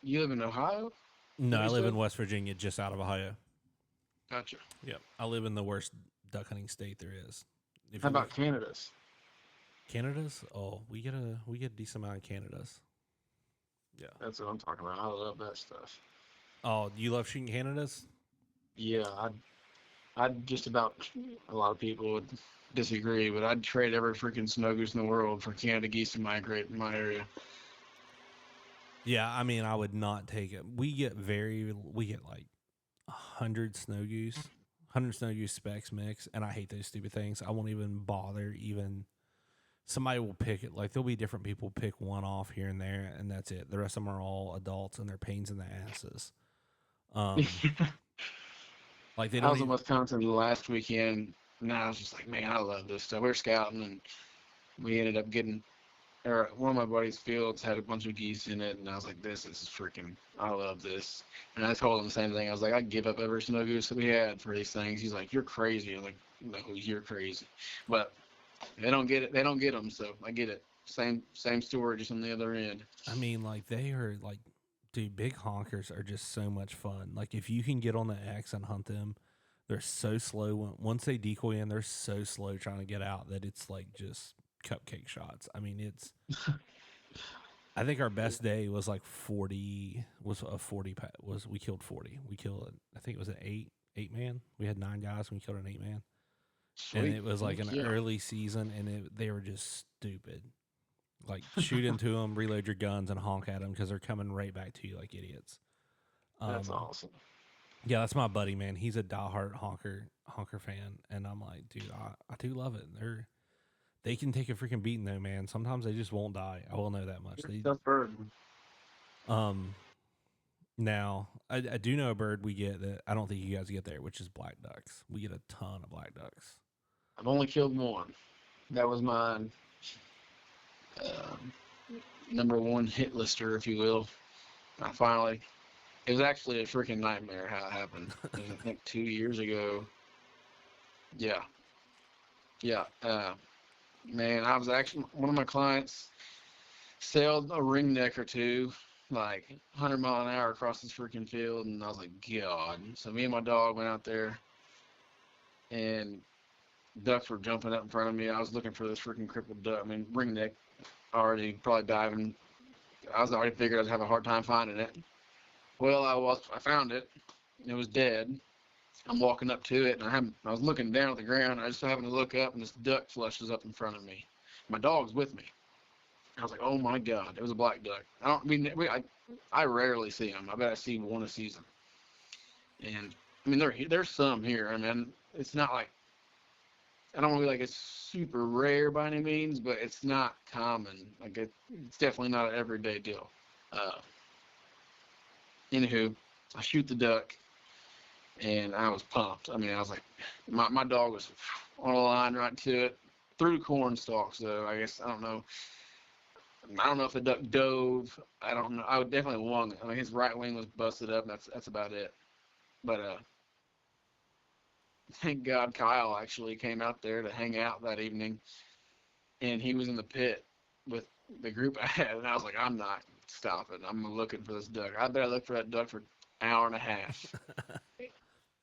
[SPEAKER 4] You live in Ohio?
[SPEAKER 3] No,
[SPEAKER 4] What
[SPEAKER 3] I
[SPEAKER 4] you
[SPEAKER 3] live
[SPEAKER 4] said?
[SPEAKER 3] in West Virginia, just out of Ohio.
[SPEAKER 4] Gotcha.
[SPEAKER 3] Yep, I live in the worst duck hunting state there is. If
[SPEAKER 4] How
[SPEAKER 3] you
[SPEAKER 4] about Canada's?
[SPEAKER 3] Canada's? Oh, we get a decent amount of Canada's. Yeah.
[SPEAKER 4] That's what I'm talking about. I love that stuff.
[SPEAKER 3] Oh, you love shooting Canada's?
[SPEAKER 4] Yeah, I'd just about a lot of people would disagree, but I'd trade every freaking snow goose in the world for Canada geese to migrate in my area.
[SPEAKER 3] Yeah, I mean, I would not take it. We get like 100 snow goose specs mix, and I hate those stupid things. I won't even bother. Even somebody will pick it. Like there'll be different people pick one off here and there, and that's it. The rest of them are all adults, and they're pains in the asses. Like they
[SPEAKER 4] I
[SPEAKER 3] don't
[SPEAKER 4] was in
[SPEAKER 3] even.
[SPEAKER 4] Wisconsin last weekend, and I was just like, man, I love this stuff. We were scouting, and we ended up getting, or one of my buddies' fields had a bunch of geese in it, and I was like, this is freaking, I love this. And I told him the same thing. I was like, I'd give up every snow goose that we had for these things. He's like, you're crazy. I'm like, no, you're crazy. But they don't get it. They don't get them, so I get it. Same story, just on the other end.
[SPEAKER 3] I mean, like they are like, dude, big honkers are just so much fun. Like if you can get on the X and hunt them, they're so slow. Once they decoy in, they're so slow trying to get out that it's like just cupcake shots. I mean, it's. I think our best day was like 40. Was a 40 was we killed 40. We killed. I think it was an eight man. We had 9 guys and we killed an 8 man. and
[SPEAKER 4] Sweet.
[SPEAKER 3] it was like an
[SPEAKER 4] Yeah.
[SPEAKER 3] early season, and they were just stupid. Like shoot into them, reload your guns, and honk at them because they're coming right back to you like idiots.
[SPEAKER 4] That's
[SPEAKER 3] Um,
[SPEAKER 4] awesome.
[SPEAKER 3] yeah, that's my buddy, man. He's a diehard honker fan, and I'm like, dude, I do love it. They can take a freaking beating though, man. Sometimes they just won't die. I will know that much.
[SPEAKER 4] Tough bird.
[SPEAKER 3] Um now I do know a bird we get that I don't think you guys get there, which is black ducks. We get a ton of black ducks.
[SPEAKER 4] I've only killed one. That was mine. Um, #1 hit lister, if you will. I finally. It was actually a freaking nightmare how it happened. It was, I think 2 years ago. Yeah, yeah. Man, I was actually one of my clients sailed a ringneck or two, like 100 mile an hour across this freaking field, and I was like, God. So me and my dog went out there, and ducks were jumping up in front of me. I was looking for this freaking crippled duck. I mean, ringneck, already probably diving. I was already figured I'd have a hard time finding it. Well, I found it. It was dead. I'm walking up to it, and I was looking down at the ground. I just happened to look up, and this duck flushes up in front of me. My dog's with me. I was like, oh my God, it was a black duck. I rarely see them. I bet I see one a season. And I mean, there's some here. I mean, it's not like, I don't want to be like it's super rare by any means, but it's not common. Like it's definitely not an everyday deal. Anywho, I shoot the duck, and I was pumped. I mean, I was like, my dog was on a line right to it, through corn stalks though. I guess I don't know. I don't know if the duck dove. I don't know. I would definitely wung it. I mean, his right wing was busted up, and that's about it. But thank God Kyle actually came out there to hang out that evening, and he was in the pit with the group I had, and I was like, I'm not stopping. I'm looking for this duck. I bet I looked for that duck for an hour and a half.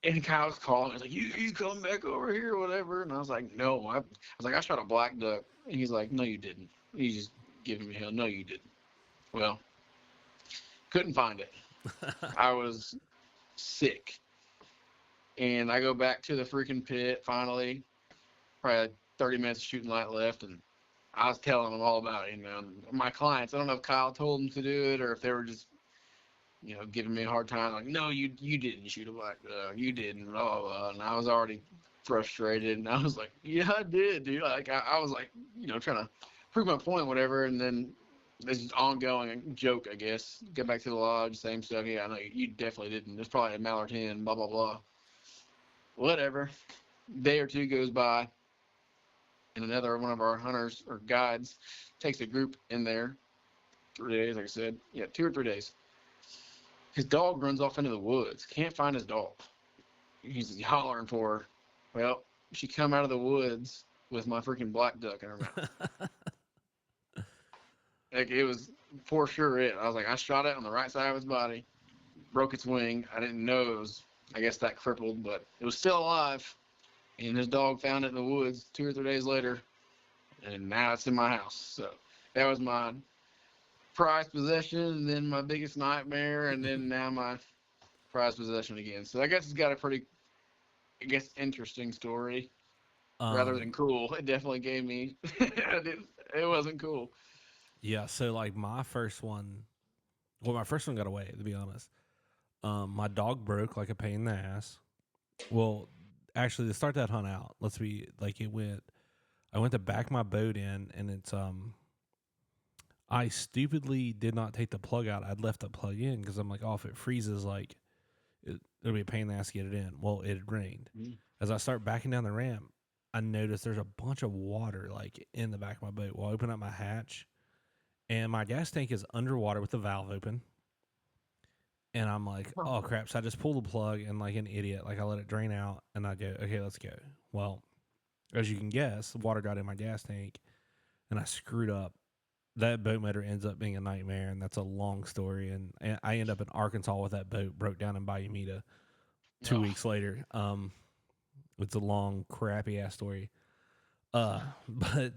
[SPEAKER 4] And Kyle was calling. He's like, you come back over here or whatever. And I was like, no. I was like, I shot a black duck. And he's like, no, you didn't. He's just giving me hell. No, you didn't. Well, couldn't find it. I was sick. And I go back to the freaking pit finally. Probably like 30 minutes of shooting light left. And I was telling them all about it. You know, and my clients, I don't know if Kyle told them to do it or if they were just, giving me a hard time, like, no, you didn't shoot a black duck, you didn't, blah, blah, blah. And I was already frustrated, and I was like, yeah, I did, dude. Like, I was like, trying to prove my point, whatever, and then this ongoing joke, I guess. Get back to the lodge, same stuff. Yeah, I know you definitely didn't. There's probably a mallard hen, blah, blah, blah. Whatever. Day or two goes by, and another one of our hunters or guides takes a group in there. 3 days, like I said. Yeah, 2 or 3 days. His dog runs off into the woods. Can't find his dog. He's hollering for her. Well, she come out of the woods with my freaking black duck in her mouth. Like, it was for sure it. I was like, I shot it on the right side of his body, broke its wing. I didn't know it was, I guess, that crippled, but it was still alive. And his dog found it in the woods 2 or 3 days later, and now it's in my house. So that was mine. Prized possession, and then my biggest nightmare, and then now my prized possession again. So I guess it's got a pretty, interesting story rather than cool. It definitely gave me, it wasn't cool.
[SPEAKER 3] Yeah, so like my first one got away, to be honest. My dog broke like a pain in the ass. Well, actually, to start that hunt out, I went to back my boat in, and it's, I stupidly did not take the plug out. I'd left the plug in because I'm like, oh, if it freezes, like, it'll be a pain in the ass to get it in. Well, it had rained. As I start backing down the ramp, I noticed there's a bunch of water, like, in the back of my boat. Well, I open up my hatch, and my gas tank is underwater with the valve open. And I'm like, oh, crap. So I just pull the plug, and like an idiot, like, I let it drain out, and I go, okay, let's go. Well, as you can guess, water got in my gas tank, and I screwed up. That boat motor ends up being a nightmare, and that's a long story. And I end up in Arkansas with that boat, broke down in Bayou Meta 2 weeks later. It's a long, crappy ass story. But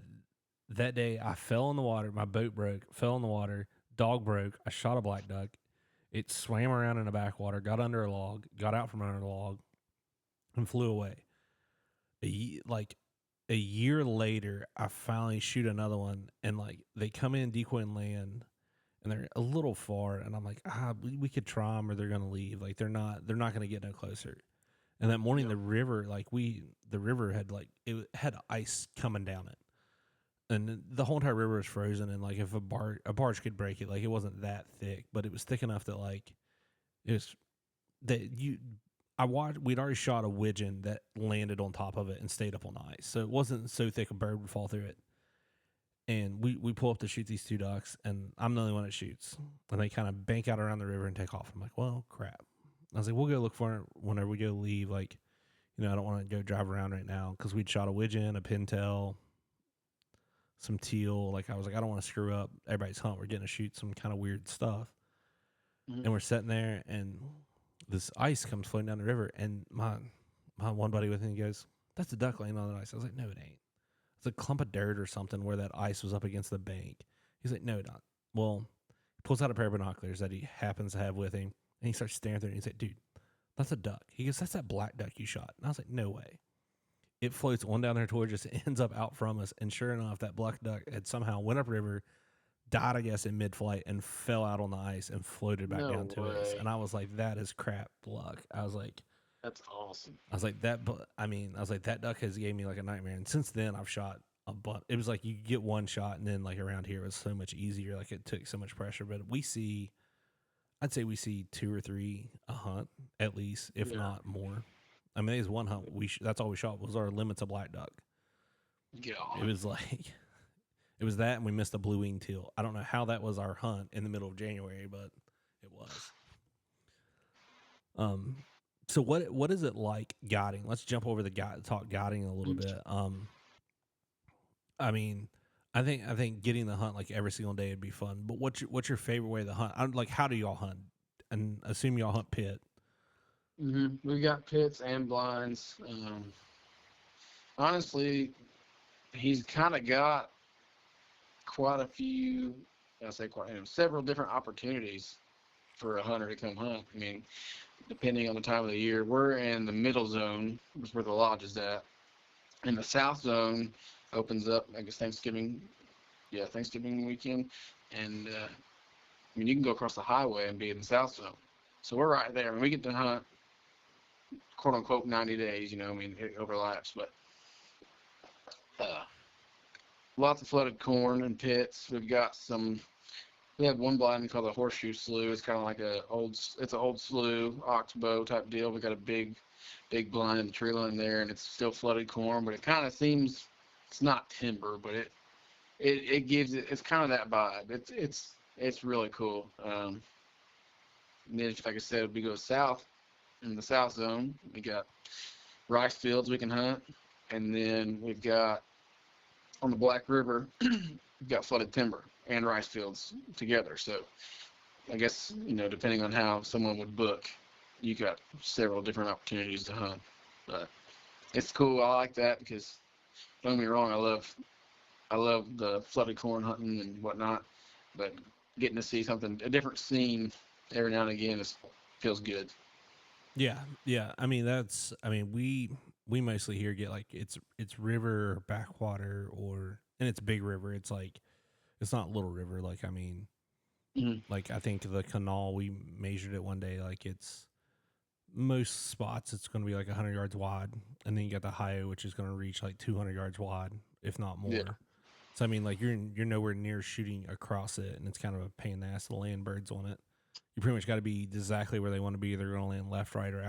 [SPEAKER 3] that day I fell in the water. My boat broke, fell in the water. Dog broke. I shot a black duck. It swam around in the backwater, got under a log, got out from under the log, and flew away. like a year later, I finally shoot another one, and like they come in decoy and land, and they're a little far, and I'm like, we could try them, or they're gonna leave. Like they're not gonna get no closer. And that morning,
[SPEAKER 4] Yeah.
[SPEAKER 3] the river had it had ice coming down it, and the whole entire river was frozen. And like if a barge could break it, like it wasn't that thick, but it was thick enough that like it was that you. I watched. We'd already shot a widgeon that landed on top of it and stayed up on the ice, so it wasn't so thick a bird would fall through it. And we pull up to shoot these two ducks, and I'm the only one that shoots. And they kind of bank out around the river and take off. I'm like, well, crap. I was like, we'll go look for it whenever we go leave. Like, I don't want to go drive around right now because we'd shot a widgeon, a pintail, some teal. Like, I was like, I don't want to screw up everybody's hunt. We're getting to shoot some kind of weird stuff.
[SPEAKER 4] Mhm.
[SPEAKER 3] And we're sitting there, and this ice comes floating down the river. And my one buddy with me goes, that's a duck laying on the ice. I was like, no, it ain't. It's a clump of dirt or something where that ice was up against the bank. He's like, no, not. Well, he pulls out a pair of binoculars that he happens to have with him, and he starts staring through it, and he's like, dude, that's a duck. He goes, that's that black duck you shot. And I was like, no way. It floats on down there towards us, ends up out from us, and sure enough, that black duck had somehow went upriver, died, I guess, in mid-flight, and fell out on the ice and floated back
[SPEAKER 4] No
[SPEAKER 3] down to us.
[SPEAKER 4] way.
[SPEAKER 3] And I was like, that is crap luck. I was like, that duck has gave me like a nightmare. And since then, I've shot a bunch. It was like you get one shot, and then like around here, it was so much easier. Like it took so much pressure. But I'd say we see 2 or 3 a hunt at least, if not more. I mean, there's one hunt that's all we shot was our limits of black duck.
[SPEAKER 4] Yeah.
[SPEAKER 3] It was like it was that, and we missed a blue wing teal. I don't know how that was our hunt in the middle of January, but it was. So what is it like guiding? Let's jump over talk guiding a little bit. I mean, I think getting the hunt like every single day would be fun. But what's your favorite way to hunt? Like, how do y'all hunt? And assume y'all hunt pit.
[SPEAKER 4] We got pits and blinds. Honestly, he's kind of got quite a few. Several different opportunities for a hunter to come hunt. I mean, depending on the time of the year. We're in the middle zone, which is where the lodge is at. And the south zone opens up, I guess, Thanksgiving weekend. And, I mean, you can go across the highway and be in the south zone. So we're right there. I mean, we get to hunt, quote unquote, 90 days, it overlaps. But lots of flooded corn and pits. We have one blind called the Horseshoe Slough. It's kind of like an old slough, oxbow type deal. We got a big blind in the tree line there, and it's still flooded corn, but it kind of seems it's not timber, but it gives it's kind of that vibe. It's really cool. And then, like I said, we go south in the south zone. We got rice fields we can hunt, and then we've got on the Black River, we've got flooded timber and rice fields together. So I guess, depending on how someone would book, you got several different opportunities to hunt. But it's cool. I like that because, don't get me wrong, I love the flooded corn hunting and whatnot, but getting to see a different scene every now and again feels good.
[SPEAKER 3] Yeah. I mean, we mostly here get like it's river or backwater, and it's big river. It's like it's not little river. Like, I mean, like I think the canal, we measured it one day. Like it's most spots it's going to be like 100 yards wide, and then you got the Ohio, which is going to reach like 200 yards wide, if not more. Yeah. So I mean, like you're nowhere near shooting across it, and it's kind of a pain in the ass to land birds on it. You pretty much got to be exactly where they want to be. They're going to land left, right, or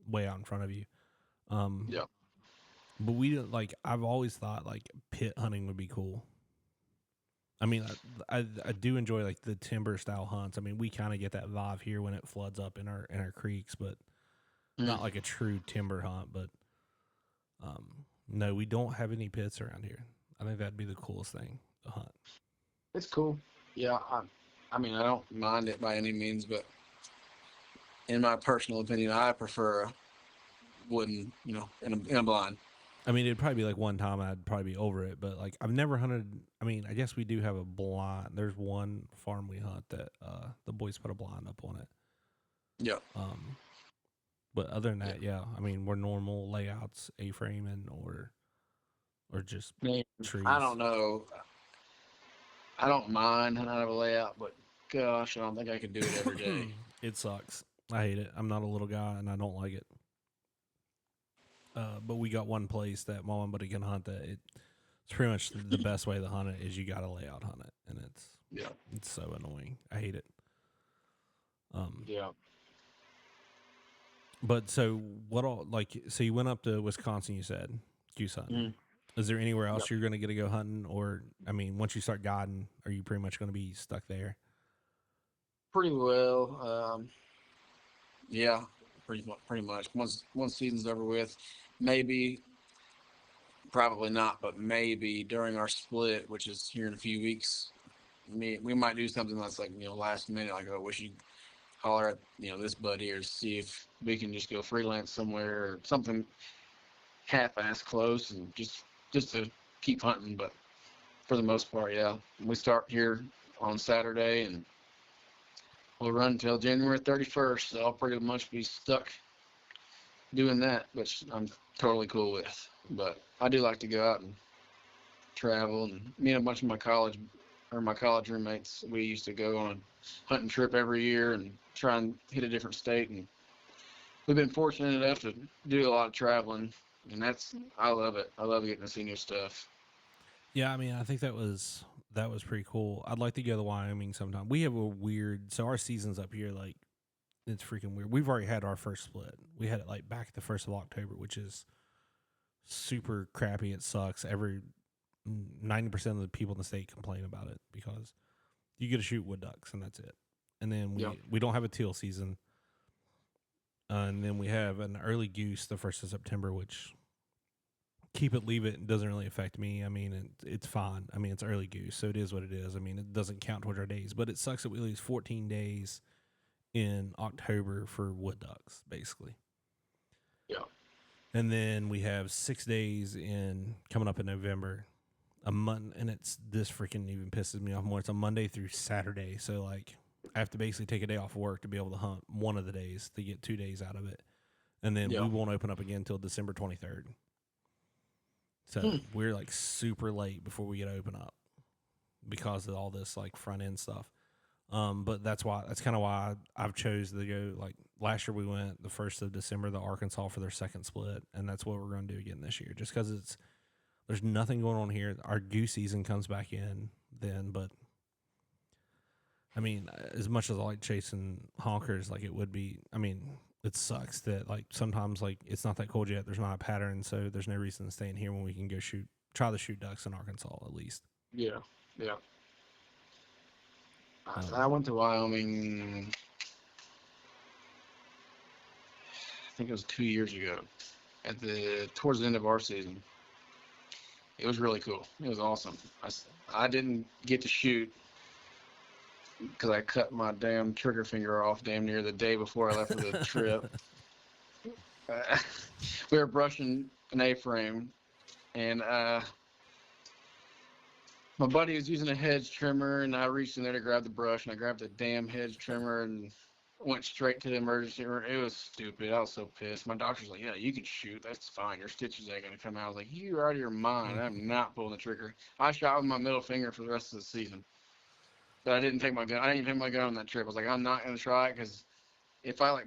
[SPEAKER 3] way out in front of you.
[SPEAKER 4] Yeah.
[SPEAKER 3] But I've always thought like pit hunting would be cool. I mean, I do enjoy like the timber style hunts. I mean, we kind of get that vibe here when it floods up in our creeks, but not like a true timber hunt. But no, we don't have any pits around here. I think that'd be the coolest thing to hunt.
[SPEAKER 4] It's cool. Yeah, I mean, I don't mind it by any means, but in my personal opinion, I prefer wooden, in a blind.
[SPEAKER 3] I mean, it'd probably be like one time I'd probably be over it, but like I've never hunted. I mean, I guess we do have a blind. There's one farm we hunt that the boys put a blind up on it.
[SPEAKER 4] Yeah.
[SPEAKER 3] But other than that, yeah, I mean, we're normal layouts, A-framing or just
[SPEAKER 4] Man, I
[SPEAKER 3] trees.
[SPEAKER 4] don't know. I don't mind hunting out of a layout, but gosh, I don't think I could do it every day.
[SPEAKER 3] It sucks. I hate it. I'm not a little guy, and I don't like it. But we got one place that mom and buddy can hunt that it's pretty much the best way to hunt it is you got to layout hunt it, and
[SPEAKER 4] Yeah,
[SPEAKER 3] it's so annoying. I hate it.
[SPEAKER 4] yeah.
[SPEAKER 3] But so what all so you went up to Wisconsin, you said goose hunting.
[SPEAKER 4] Mm.
[SPEAKER 3] Is there anywhere else
[SPEAKER 4] Yep.
[SPEAKER 3] you're going to get to go hunting, or I mean, once you start guiding, are you pretty much going to be stuck there?
[SPEAKER 4] Pretty well. Yeah, pretty much. Once season's over with, maybe, probably not, but maybe during our split, which is here in a few weeks, we might do something that's like last minute. Like, oh, we should holler at this bud here to see if we can just go freelance somewhere or something half-ass close and just to keep hunting. But for the most part, yeah, we start here on Saturday and we'll run until January 31st. So I'll pretty much be stuck doing that, which I'm totally cool with. But I do like to go out and travel, and me and a bunch of my college roommates, we used to go on a hunting trip every year and try and hit a different state. And we've been fortunate enough to do a lot of traveling, and I love it. I love getting to see new stuff.
[SPEAKER 3] Yeah, I mean, I think that was pretty cool. I'd like to go to Wyoming sometime. We have a weird, so our season's up here, like it's freaking weird. We've already had our first split. We had it like back at the 1st of October, which is super crappy. It sucks. 90% of the people in the state complain about it because you get to shoot wood ducks and that's it. And then we don't have a teal season. And then we have an early goose the 1st of September, which keep it, leave it doesn't really affect me. I mean, it's fine. I mean, it's early goose, so it is what it is. I mean, it doesn't count towards our days, but it sucks that we lose 14 days in October for wood ducks, basically.
[SPEAKER 4] Yeah.
[SPEAKER 3] And then we have 6 days coming up in November, a month, and it's this freaking even pisses me off more. It's a Monday through Saturday, so like I have to basically take a day off work to be able to hunt one of the days to get 2 days out of it, and then we won't open up again until December 23rd. So we're like super late before we get to open up because of all this like front end stuff. But that's kind of why I've chose to go. Like last year we went the 1st of December to Arkansas for their second split, and that's what we're going to do again this year. Just because there's nothing going on here. Our goose season comes back in then, but I mean, as much as I like chasing honkers, like it would be. I mean, it sucks that like sometimes like it's not that cold yet. There's not a pattern, so there's no reason to stay in here when we can go try to shoot ducks in Arkansas at least.
[SPEAKER 4] Yeah. Yeah. I went to Wyoming, I think it was 2 years ago, towards the end of our season. It was really cool. It was awesome. I didn't get to shoot because I cut my damn trigger finger off damn near the day before I left for the trip. We were brushing an A-frame, and my buddy was using a hedge trimmer, and I reached in there to grab the brush, and I grabbed the damn hedge trimmer and went straight to the emergency room. It was stupid. I was so pissed. My doctor's like, yeah, you can shoot. That's fine. Your stitches ain't going to come out. I was like, you're out of your mind. I'm not pulling the trigger. I shot with my middle finger for the rest of the season. But I didn't take my gun. I didn't take my gun on that trip. I was like, I'm not going to try it because if I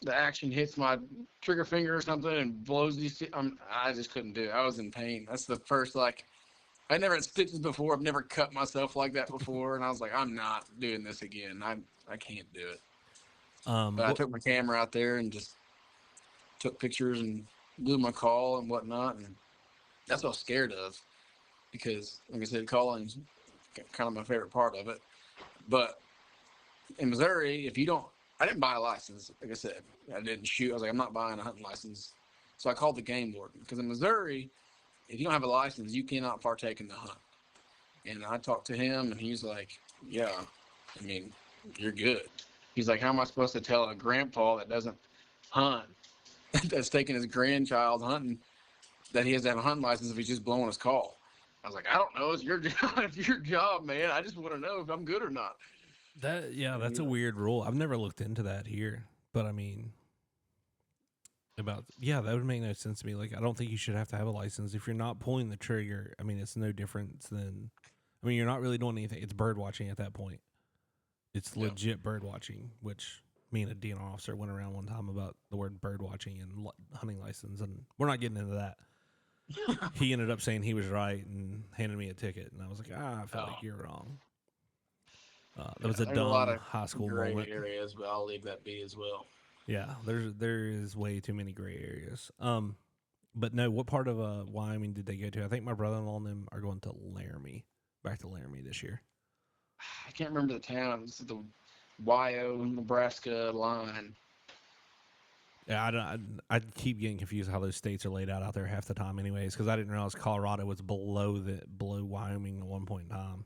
[SPEAKER 4] the action hits my trigger finger or something and blows these, I just couldn't do it. I was in pain. That's the first, I never had stitches before. I've never cut myself like that before. And I was like, I'm not doing this again. I can't do it. But I took my camera out there and just took pictures and blew my call and whatnot. And that's what I was scared of because, like I said, calling's kind of my favorite part of it. But in Missouri, I didn't buy a license. Like I said, I didn't shoot. I was like, I'm not buying a hunting license. So I called the game warden because in Missouri, if you don't have a license, you cannot partake in the hunt. And I talked to him, and he's like, yeah, I mean, you're good. He's like, how am I supposed to tell a grandpa that doesn't hunt, that's taking his grandchild hunting, that he has to have a hunting license if he's just blowing his call? I was like, I don't know. It's your job. It's your job, man. I just want to know if I'm good or not.
[SPEAKER 3] That's a weird rule. I've never looked into that here, but I mean, that would make no sense to me. Like, I don't think you should have to have a license if you're not pulling the trigger. I mean, it's no difference than. I mean, you're not really doing anything. It's bird watching at that point. It's legit bird watching, which me and a DNR officer went around one time about the word bird watching and hunting license, and we're not getting into that. He ended up saying he was right and handed me a ticket, and I was like, I feel like you're wrong. That was a
[SPEAKER 4] There's
[SPEAKER 3] dumb
[SPEAKER 4] a lot of
[SPEAKER 3] high school
[SPEAKER 4] gray
[SPEAKER 3] moment.
[SPEAKER 4] areas, but I'll leave that be as well.
[SPEAKER 3] Yeah, there is way too many gray areas. But no, what part of Wyoming did they go to? I think my brother-in-law and them are going to Laramie, back to Laramie this year.
[SPEAKER 4] I can't remember the town. It's the Nebraska line.
[SPEAKER 3] Yeah, I keep getting confused how those states are laid out there half the time, anyways, because I didn't realize Colorado was below Wyoming at one point in time.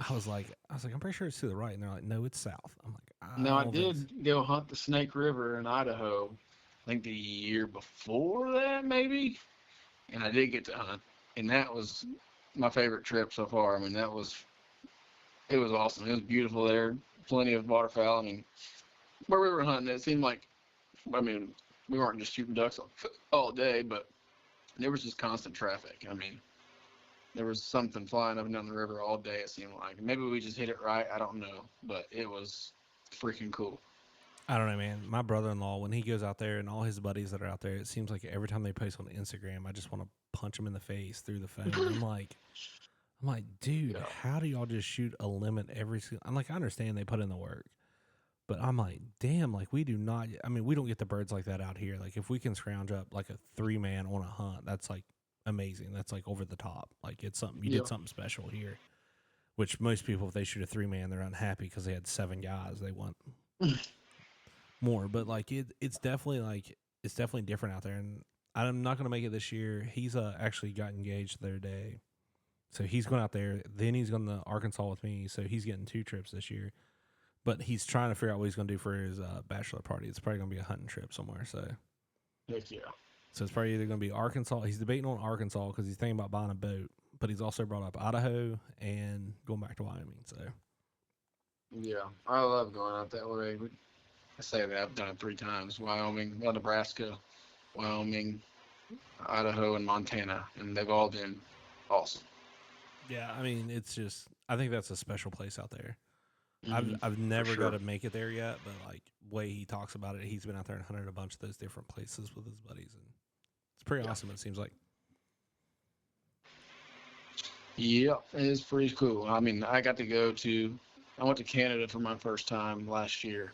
[SPEAKER 3] I was like, I'm pretty sure it's to the right, and they're like, no, it's south. I'm like,
[SPEAKER 4] No, I did go hunt the Snake River in Idaho. I think the year before that, maybe, and I did get to hunt, and that was my favorite trip so far. I mean, it was awesome. It was beautiful there. Plenty of waterfowl. I mean, where we were hunting, it seemed like, I mean, we weren't just shooting ducks all day, but there was just constant traffic. I mean, there was something flying up and down the river all day, it seemed like. Maybe we just hit it right. I don't know, but it was freaking cool.
[SPEAKER 3] I don't know, man. My brother-in-law, when he goes out there and all his buddies that are out there, it seems like every time they post on Instagram, I just want to punch them in the face through the phone. I'm like, dude, how do y'all just shoot a limit every single? I'm like, I understand they put in the work, but I'm like, damn, like we do not. I mean, we don't get the birds like that out here. Like if we can scrounge up like a 3-man on a hunt, that's like amazing. That's like over the top. Like it's something you did something special here. Which most people, if they shoot a 3-man, they're unhappy because they had 7 guys. They want more, but like it's definitely different out there. And I'm not gonna make it this year. He's actually got engaged the other day. So he's going out there. Then he's going to Arkansas with me. So he's getting 2 trips this year. But he's trying to figure out what he's going to do for his bachelor party. It's probably going to be a hunting trip somewhere. So,
[SPEAKER 4] Heck yeah.
[SPEAKER 3] So it's probably either going to be Arkansas. He's debating on Arkansas because he's thinking about buying a boat. But he's also brought up Idaho and going back to Wyoming. So
[SPEAKER 4] yeah, I love going out that way. I say that I've done it 3 times: Wyoming, Nebraska, Wyoming, Idaho, and Montana, and they've all been awesome.
[SPEAKER 3] yeah, I mean, it's just I think that's a special place out there. I've never got to make it there yet, but like way he talks about it, he's been out there and hunted a bunch of those different places with his buddies, and it's pretty awesome. It seems like.
[SPEAKER 4] Yeah, it is pretty cool. I mean, I went to Canada for my first time last year,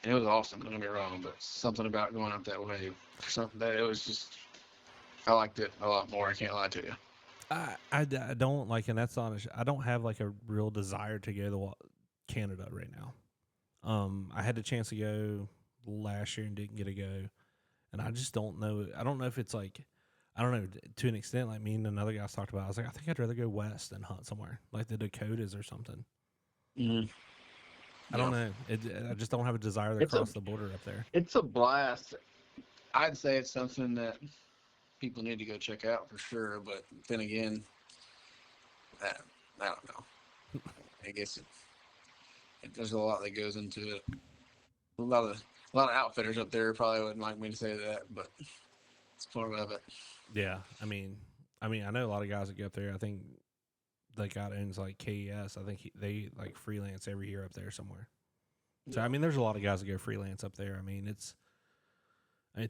[SPEAKER 4] and it was awesome. Don't get me wrong, but something about going out that way, it was just, I liked it a lot more. I can't lie to you.
[SPEAKER 3] I don't like, and that's honest. I don't have like a real desire to go to Canada right now. I had the chance to go last year and didn't get to go, and I just don't know. I don't know if it's like, I don't know, to an extent, like me and another guy talked about. I was like, I think I'd rather go west and hunt somewhere like the Dakotas or something.
[SPEAKER 4] Mm-hmm.
[SPEAKER 3] I don't know. I just don't have a desire to cross the border up there.
[SPEAKER 4] It's a blast. I'd say it's something that people need to go check out for sure. But then again, I don't know. I guess there's a lot that goes into it. A lot of outfitters up there probably wouldn't like me to say that, but it's part of it.
[SPEAKER 3] Yeah, I mean, I know a lot of guys that go up there. I think the guy that owns like KES, I think they like freelance every year up there somewhere. So I mean, there's a lot of guys that go freelance up there. I mean, it's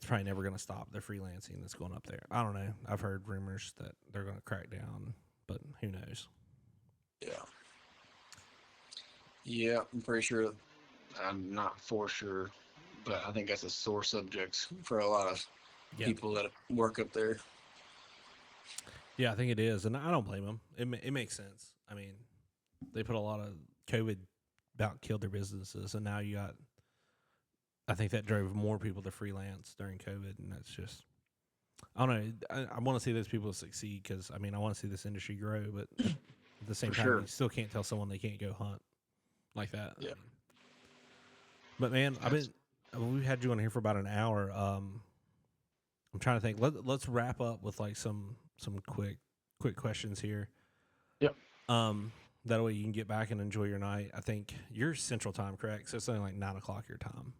[SPEAKER 3] probably never going to stop the freelancing that's going up there. I don't know. I've heard rumors that they're going to crack down, but who knows?
[SPEAKER 4] Yeah, I'm pretty sure. I'm not for sure, but I think that's a sore subject for a lot of people that work up there.
[SPEAKER 3] Yeah, I think it is, and I don't blame them. It makes sense. I mean, they put a lot of COVID about killed their businesses, and now you got. I think that drove more people to freelance during COVID, and that's just. I don't know. I want to see those people succeed because I mean I want to see this industry grow, but at the same time, you still can't tell someone they can't go hunt like that.
[SPEAKER 4] Yeah.
[SPEAKER 3] But man, we've had you on here for about an hour. I'm trying to think. Let's wrap up with like some quick questions here.
[SPEAKER 4] Yep.
[SPEAKER 3] That way you can get back and enjoy your night. I think you're Central Time, correct? So it's only like 9:00 your time.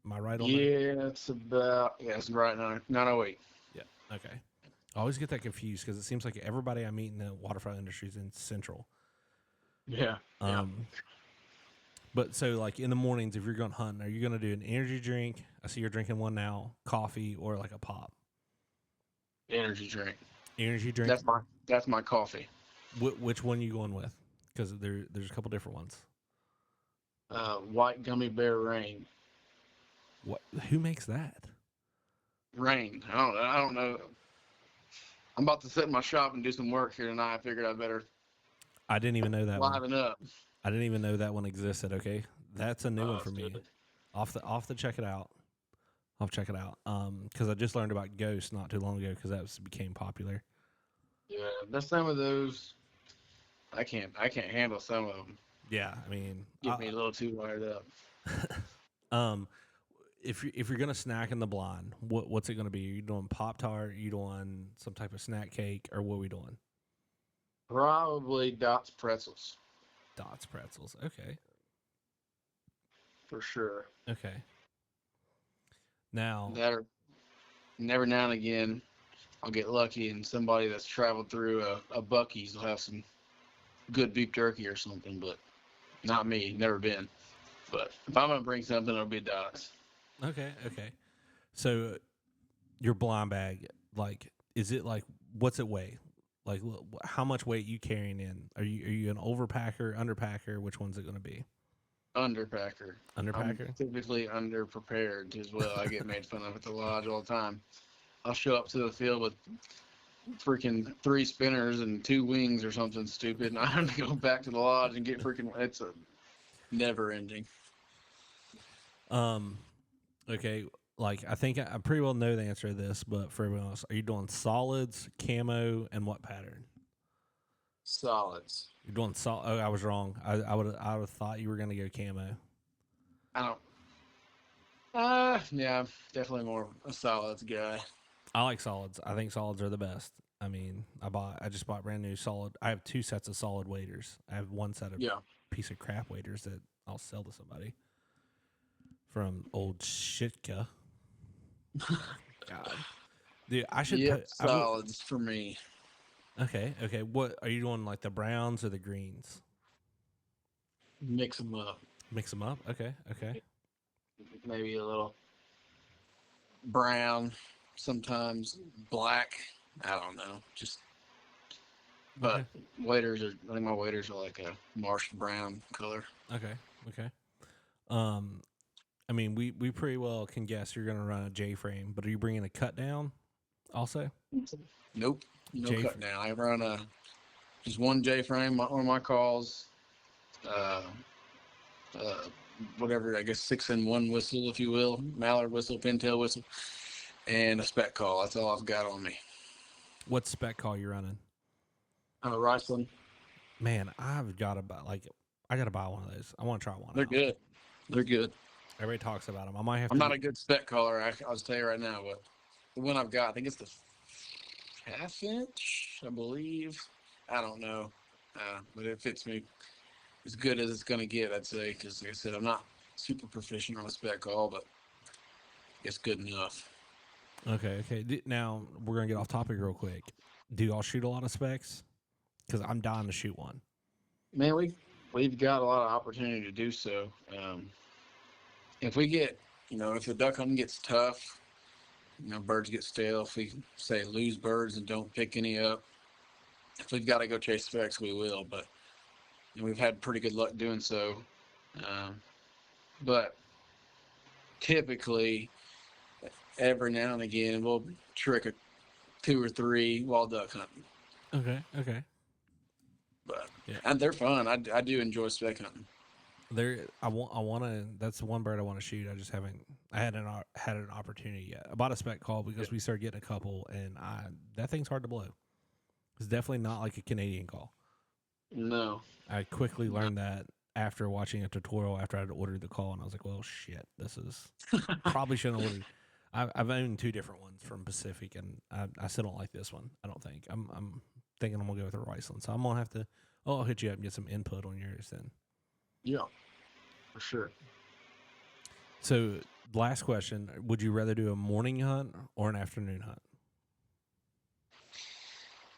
[SPEAKER 3] Am I right on that?
[SPEAKER 4] Yeah, it's right now 908.
[SPEAKER 3] Yeah. Okay. I always get that confused because it seems like everybody I meet in the waterfowl industry is in Central.
[SPEAKER 4] Yeah.
[SPEAKER 3] But so, like in the mornings, if you're going hunting, are you going to do an energy drink? I see you're drinking one now, coffee, or like a pop.
[SPEAKER 4] Energy drink.
[SPEAKER 3] Energy drink.
[SPEAKER 4] That's my coffee.
[SPEAKER 3] Which one are you going with? Because there's a couple different ones.
[SPEAKER 4] White gummy bear rain.
[SPEAKER 3] What? Who makes that?
[SPEAKER 4] Rain. I don't know. I'm about to sit in my shop and do some work here tonight. I figured I better
[SPEAKER 3] I didn't even know that one.
[SPEAKER 4] liven up.
[SPEAKER 3] I didn't even know that one existed. Okay, that's a new one for me.
[SPEAKER 4] Good.
[SPEAKER 3] Off the check it out. I'll check it out. Because I just learned about Ghost not too long ago because that became popular.
[SPEAKER 4] Yeah, there's some of those. I can't handle some of them.
[SPEAKER 3] Yeah, I mean,
[SPEAKER 4] Get me a little too wired up.
[SPEAKER 3] If you're gonna snack in the blind, what's it gonna be? Are you doing Pop-Tart? Are you doing some type of snack cake, or what are we doing?
[SPEAKER 4] Probably Dots pretzels.
[SPEAKER 3] Dots pretzels. Okay.
[SPEAKER 4] For sure.
[SPEAKER 3] Okay. Now,
[SPEAKER 4] every now and again, I'll get lucky and somebody that's traveled through a Buc-ee's will have some good beef jerky or something, but not me. Never been. But if I'm going to bring something, it'll be Dots.
[SPEAKER 3] Okay. So, your blind bag, like, is it like, what's it weigh? Like, how much weight you carrying in? Are you an overpacker, underpacker? Which one's it going to be?
[SPEAKER 4] Underpacker.
[SPEAKER 3] Underpacker?
[SPEAKER 4] I'm typically underprepared as well. I get made fun of at the lodge all the time. I'll show up to the field with freaking 3 spinners and 2 wings or something stupid, and I have to go back to the lodge and get freaking. It's a never ending.
[SPEAKER 3] Okay. Like, I think I pretty well know the answer to this, but for everyone else, are you doing solids, camo, and what pattern?
[SPEAKER 4] Solids.
[SPEAKER 3] You're doing solid. Oh, I was wrong. I would have thought you were going to go camo.
[SPEAKER 4] I don't. Yeah, definitely more a solids guy.
[SPEAKER 3] I like solids. I think solids are the best. I mean, I just bought brand new solid. I have 2 sets of solid waders. I have 1 set of piece of crap waders that I'll sell to somebody from old Shitka. God, dude, I should
[SPEAKER 4] solids for me.
[SPEAKER 3] Okay. What are you doing? Like the browns or the greens?
[SPEAKER 4] Mix them up.
[SPEAKER 3] Okay.
[SPEAKER 4] Maybe a little brown, sometimes black. I don't know. But waders are. I think my waders are like a marsh brown color.
[SPEAKER 3] Okay. I mean, we pretty well can guess you're going to run a J frame, but are you bringing a cut down also?
[SPEAKER 4] Nope. No cut down. I run just 1 J frame on my calls. Whatever, I guess 6-in-1 whistle, if you will, mallard whistle, pintail whistle, and a spec call. That's all I've got on me.
[SPEAKER 3] What spec call you running?
[SPEAKER 4] Riceland.
[SPEAKER 3] Man, I've got to buy I got to buy one of those. I want to try one.
[SPEAKER 4] They're good. They're good.
[SPEAKER 3] Everybody talks about them. I might have.
[SPEAKER 4] I'm not a good spec caller. I'll tell you right now, but the one I've got, I think it's the 1/2 inch, I believe. I don't know, but it fits me as good as it's going to get, I'd say, because like I said, I'm not super proficient on a spec call, but it's good enough.
[SPEAKER 3] Okay. Now, we're going to get off topic real quick. Do y'all shoot a lot of specs? Because I'm dying to shoot one.
[SPEAKER 4] Man, we've got a lot of opportunity to do so. If we get, if the duck hunting gets tough, birds get stale, if we say lose birds and don't pick any up, if we've got to go chase specs, we will, but we've had pretty good luck doing so. But typically, every now and again, we'll trick a 2 or 3 while duck hunting.
[SPEAKER 3] Okay.
[SPEAKER 4] But and they're fun. I do enjoy spec hunting.
[SPEAKER 3] I want to. That's the one bird I want to shoot. I just haven't. I hadn't had an opportunity yet. I bought a spec call because we started getting a couple, and that thing's hard to blow. It's definitely not like a Canadian call.
[SPEAKER 4] No.
[SPEAKER 3] I quickly learned that after watching a tutorial after I'd ordered the call, and I was like, well, shit, this is probably shouldn't have ordered. I've owned 2 different ones from Pacific, and I still don't like this one. I don't think. I'm thinking I'm gonna go with a Riceland, so I'm gonna have to. I'll hit you up and get some input on yours then.
[SPEAKER 4] Yeah, for sure.
[SPEAKER 3] So Last question: would you rather do a morning hunt or an afternoon hunt?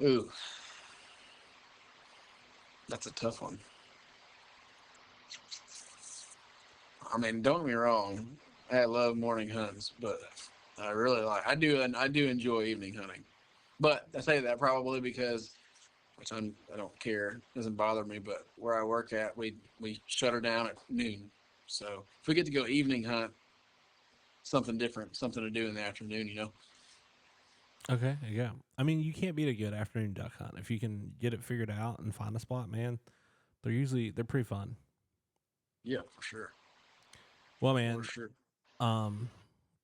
[SPEAKER 4] Ooh, that's a tough one. I mean, don't get me wrong, I love morning hunts, but I do enjoy evening hunting. But I say that probably because, I don't care, it doesn't bother me. But where I work at, we shut her down at noon. So if we get to go evening hunt, something different, something to do in the afternoon, you know.
[SPEAKER 3] Okay, yeah. I mean, you can't beat a good afternoon duck hunt if you can get it figured out and find a spot. Man, they're pretty fun.
[SPEAKER 4] Yeah, for sure,
[SPEAKER 3] Well,
[SPEAKER 4] for
[SPEAKER 3] man,
[SPEAKER 4] sure.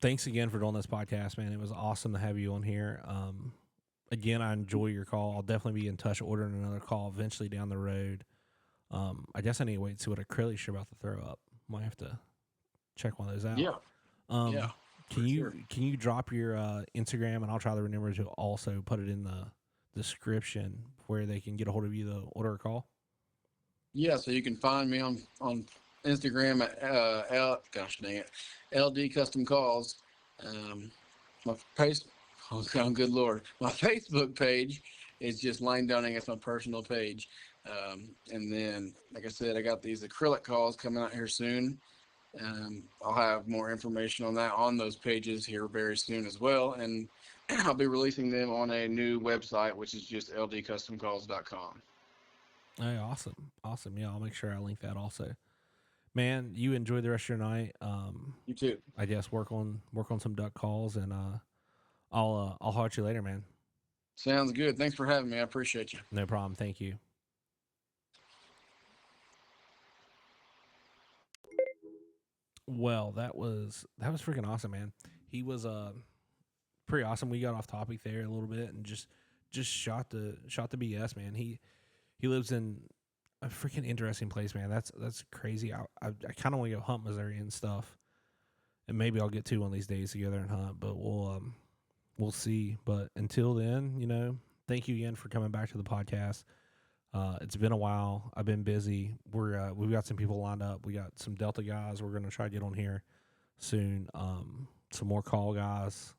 [SPEAKER 3] thanks again for doing this podcast, man. It was awesome to have you on here. Again, I enjoy your call. I'll definitely be in touch ordering another call eventually down the road. I guess I need to wait and see what acrylics you're about to throw up. Might have to check one of those out.
[SPEAKER 4] Yeah, yeah, for sure.
[SPEAKER 3] Can you drop your Instagram, and I'll try to remember to also put it in the description where they can get a hold of you to order a call.
[SPEAKER 4] Yeah, so you can find me on Instagram at gosh dang it, LD Custom Calls. My face, oh good lord, my Facebook page is just Lane Dunning. It's my personal page. And then, like I said, I got these acrylic calls coming out here soon. I'll have more information on that on those pages here very soon as well. And I'll be releasing them on a new website, which is just ldcustomcalls.com.
[SPEAKER 3] Hey, awesome. Yeah, I'll make sure I link that also. Man, you enjoy the rest of your night.
[SPEAKER 4] You too.
[SPEAKER 3] I guess work on some duck calls, and I'll holler at you later, man.
[SPEAKER 4] Sounds good. Thanks for having me. I appreciate you.
[SPEAKER 3] No problem. Thank you. Well, that was freaking awesome, man. He was pretty awesome. We got off topic there a little bit and just shot the BS, man. He lives in a freaking interesting place, man. That's crazy. I kind of want to go hunt Missouri and stuff, and maybe I'll get to one of these days together and hunt. But we'll see. But until then, thank you again for coming back to the podcast. It's been a while. I've been busy. We've got some people lined up. We got some Delta guys. We're gonna try to get on here soon. Some more call guys.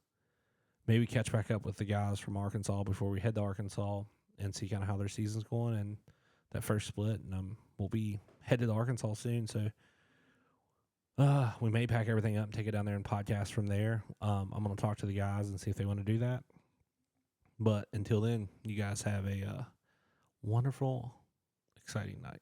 [SPEAKER 3] Maybe catch back up with the guys from Arkansas before we head to Arkansas and see kind of how their season's going and that first split. And we'll be headed to Arkansas soon. So we may pack everything up and take it down there and podcast from there. I'm going to talk to the guys and see if they want to do that. But until then, you guys have a wonderful, exciting night.